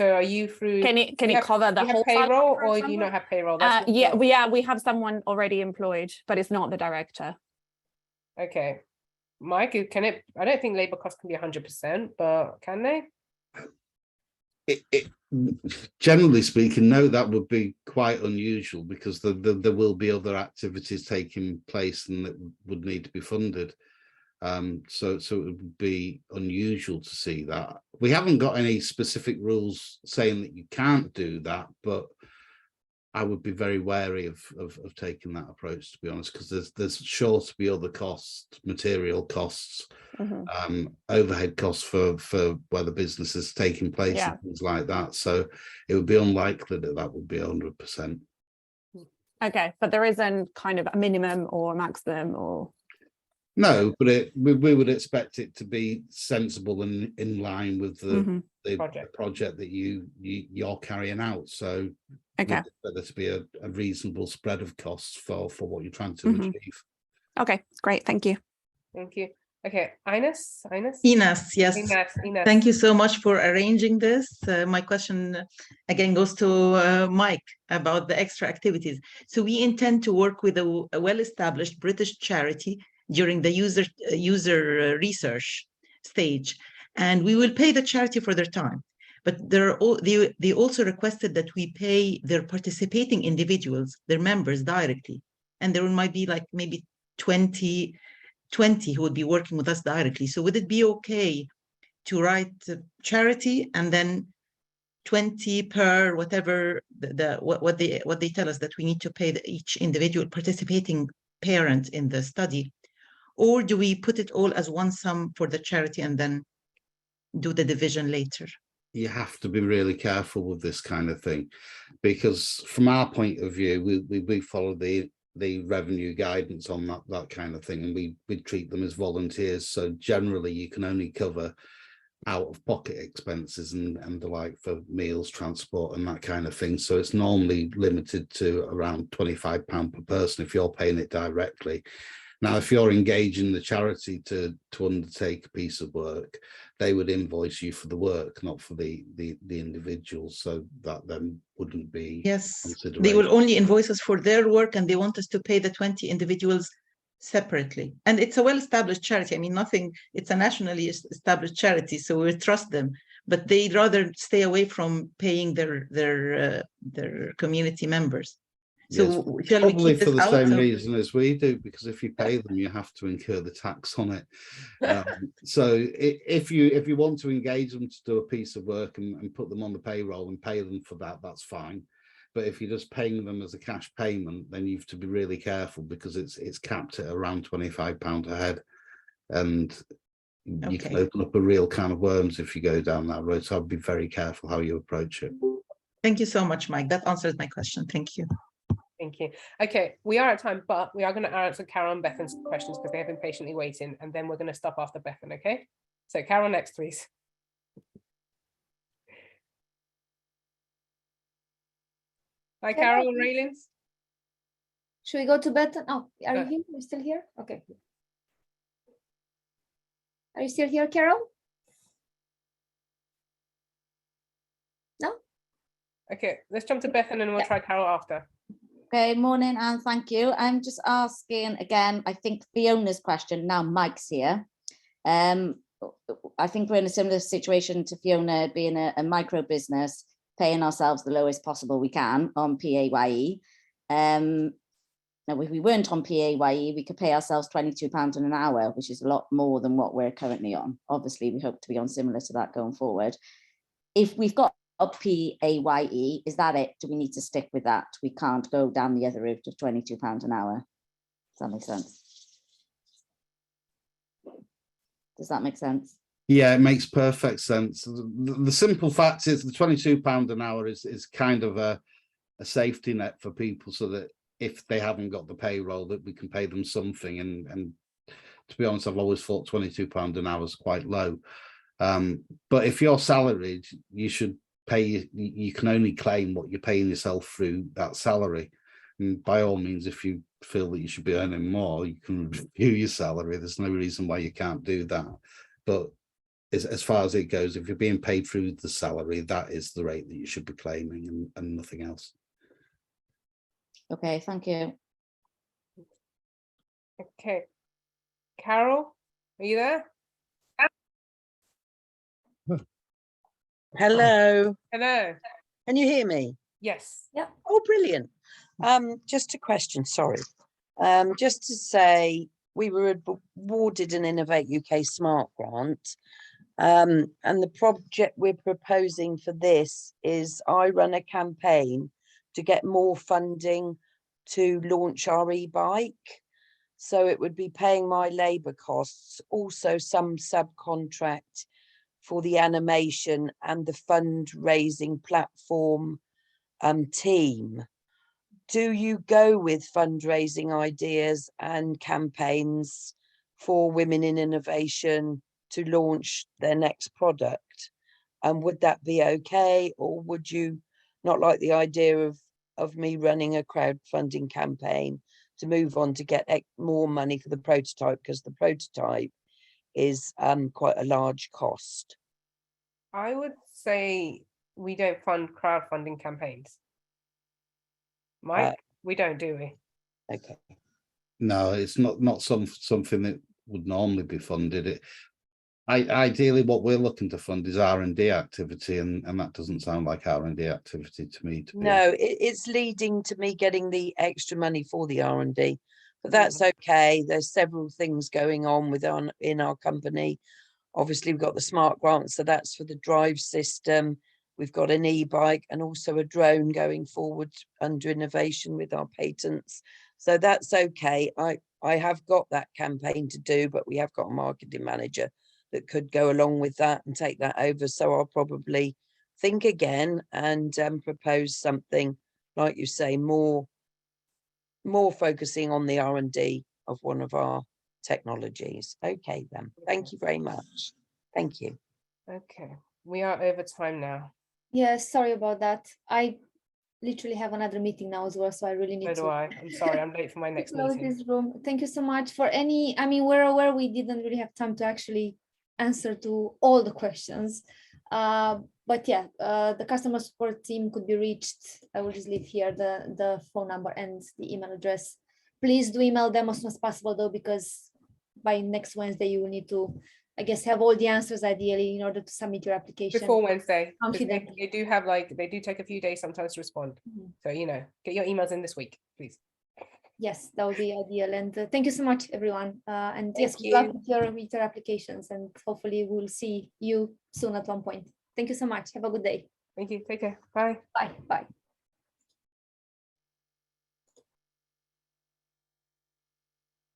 C: are you through?
P: Can it cover the whole
C: payroll,
P: salary,
C: or do you not have payroll?
P: We have someone already employed, but it's not the director.
C: Okay, Mike, can it? I don't think labor costs can be 100%, but can they?
V: Generally speaking, no, that would be quite unusual because there will be other activities taking place and that would need to be funded. So it would be unusual to see that. We haven't got any specific rules saying that you can't do that, but I would be very wary of taking that approach, to be honest, because there's sure to be other costs, material costs, overhead costs for where the business is taking place and things like that. So it would be unlikely that would be 100%.
P: Okay, but there isn't kind of a minimum or a maximum or?
V: No, but we would expect it to be sensible and in line with the project that you're carrying out. So
P: okay,
V: there to be a reasonable spread of costs for what you're trying to achieve.
P: Okay, great, thank you.
C: Thank you. Okay, Ines,
Q: yes.
C: Ines.
Q: Thank you so much for arranging this. My question again goes to Mike about the extra activities. So we intend to work with a well-established British charity during the user research stage, and we will pay the charity for their time. But they also requested that we pay their participating individuals, their members directly, and there might be like maybe 20 who would be working with us directly. So would it be okay to write charity and then 20 per whatever what they tell us that we need to pay each individual participating parent in the study? Or do we put it all as one sum for the charity and then do the division later?
V: You have to be really careful with this kind of thing, because from our point of view, we follow the revenue guidance on that kind of thing, and we treat them as volunteers. So generally you can only cover out-of-pocket expenses and the like for meals, transport and that kind of thing. So it's normally limited to around £25 per person if you're paying it directly. Now, if you're engaging the charity to undertake a piece of work, they would invoice you for the work, not for the individuals. So that then wouldn't be.
Q: Yes, they will only invoice us for their work, and they want us to pay the 20 individuals separately. And it's a well-established charity. I mean, it's a nationally established charity, so we trust them. But they'd rather stay away from paying their community members. So
V: yes, probably for the same reason as we do, because if you pay them, you have to incur the tax on it. So if you want to engage them to do a piece of work and put them on the payroll and pay them for that, that's fine. But if you're just paying them as a cash payment, then you have to be really careful, because it's capped at around £25 a head, and you can open up a real can of worms if you go down that road. So I'd be very careful how you approach it.
Q: Thank you so much, Mike. That answers my question. Thank you.
C: Thank you. Okay, we are at time, but we are going to answer Carol and Bethan's questions because they have been patiently waiting, and then we're going to stop after Bethan, okay? So Carol next, please. Hi, Carol and Raylins.
A: Should we go to Bethan? Oh, are you here? Are you still here? Okay. Are you still here, Carol? No?
C: Okay, let's jump to Bethan and we'll try Carol after.
R: Okay, morning and thank you. I'm just asking again, I think Fiona's question, now Mike's here. I think we're in a similar situation to Fiona being a micro business, paying ourselves the lowest possible we can on PAYE. Now, if we weren't on PAYE, we could pay ourselves £22 an hour, which is a lot more than what we're currently on. Obviously, we hope to be on similar to that going forward. If we've got PAYE, is that it? Do we need to stick with that? We can't go down the other route of £22 an hour. Does that make sense? Does that make sense?
V: Yeah, it makes perfect sense. The simple fact is the £22 an hour is kind of a safety net for people, so that if they haven't got the payroll, that we can pay them something. And to be honest, I've always thought £22 an hour is quite low. But if you're salaried, you should pay, you can only claim what you're paying yourself through that salary. And by all means, if you feel that you should be earning more, you can review your salary. There's no reason why you can't do that. But as far as it goes, if you're being paid through the salary, that is the rate that you should be claiming, and nothing else.
R: Okay, thank you.
C: Okay. Carol, are you there?
N: Hello.
C: Hello.
N: Can you hear me?
C: Yes.
R: Yeah.
N: Oh, brilliant. Just a question, sorry. Just to say, we were awarded an Innovate UK Smart Grant. And the project we're proposing for this is I run a campaign to get more funding to launch our e-bike. So it would be paying my labour costs, also some subcontract for the animation and the fundraising platform team. Do you go with fundraising ideas and campaigns for women in innovation to launch their next product? And would that be okay, or would you not like the idea of me running a crowdfunding campaign to move on to get more money for the prototype, because the prototype is quite a large cost?
C: I would say we don't fund crowdfunding campaigns. Mike, we don't, do we?
N: Okay.
V: No, it's not something that would normally be funded. Ideally, what we're looking to fund is R&D activity, and that doesn't sound like R&D activity to me.
N: No, it's leading to me getting the extra money for the R&D, but that's okay. There's several things going on in our company. Obviously, we've got the smart grant, so that's for the drive system. We've got an e-bike and also a drone going forward under innovation with our patents. So that's okay. I have got that campaign to do, but we have got a marketing manager that could go along with that and take that over. So I'll probably think again and propose something, like you say, more focusing on the R&D of one of our technologies. Okay then, thank you very much. Thank you.
C: Okay, we are over time now.
A: Yeah, sorry about that. I literally have another meeting now as well, so I really need
C: So do I. I'm sorry, I'm late for my next
A: close
C: meeting.
A: this room. Thank you so much for any, I mean, we're aware we didn't really have time to actually answer to all the questions. But yeah, the customer support team could be reached. I will just leave here the phone number and the email address. Please do email them as soon as possible though, because by next Wednesday you will need to, I guess, have all the answers ideally in order to submit your application.
C: Before Wednesday, they do have they do take a few days sometimes to respond. So, get your emails in this week, please.
A: Yes, that would be ideal. And thank you so much, everyone. And yes, good luck with your applications, and hopefully we'll see you soon at one point. Thank you so much. Have a good day.
C: Thank you. Take care. Bye.
A: Bye. Bye.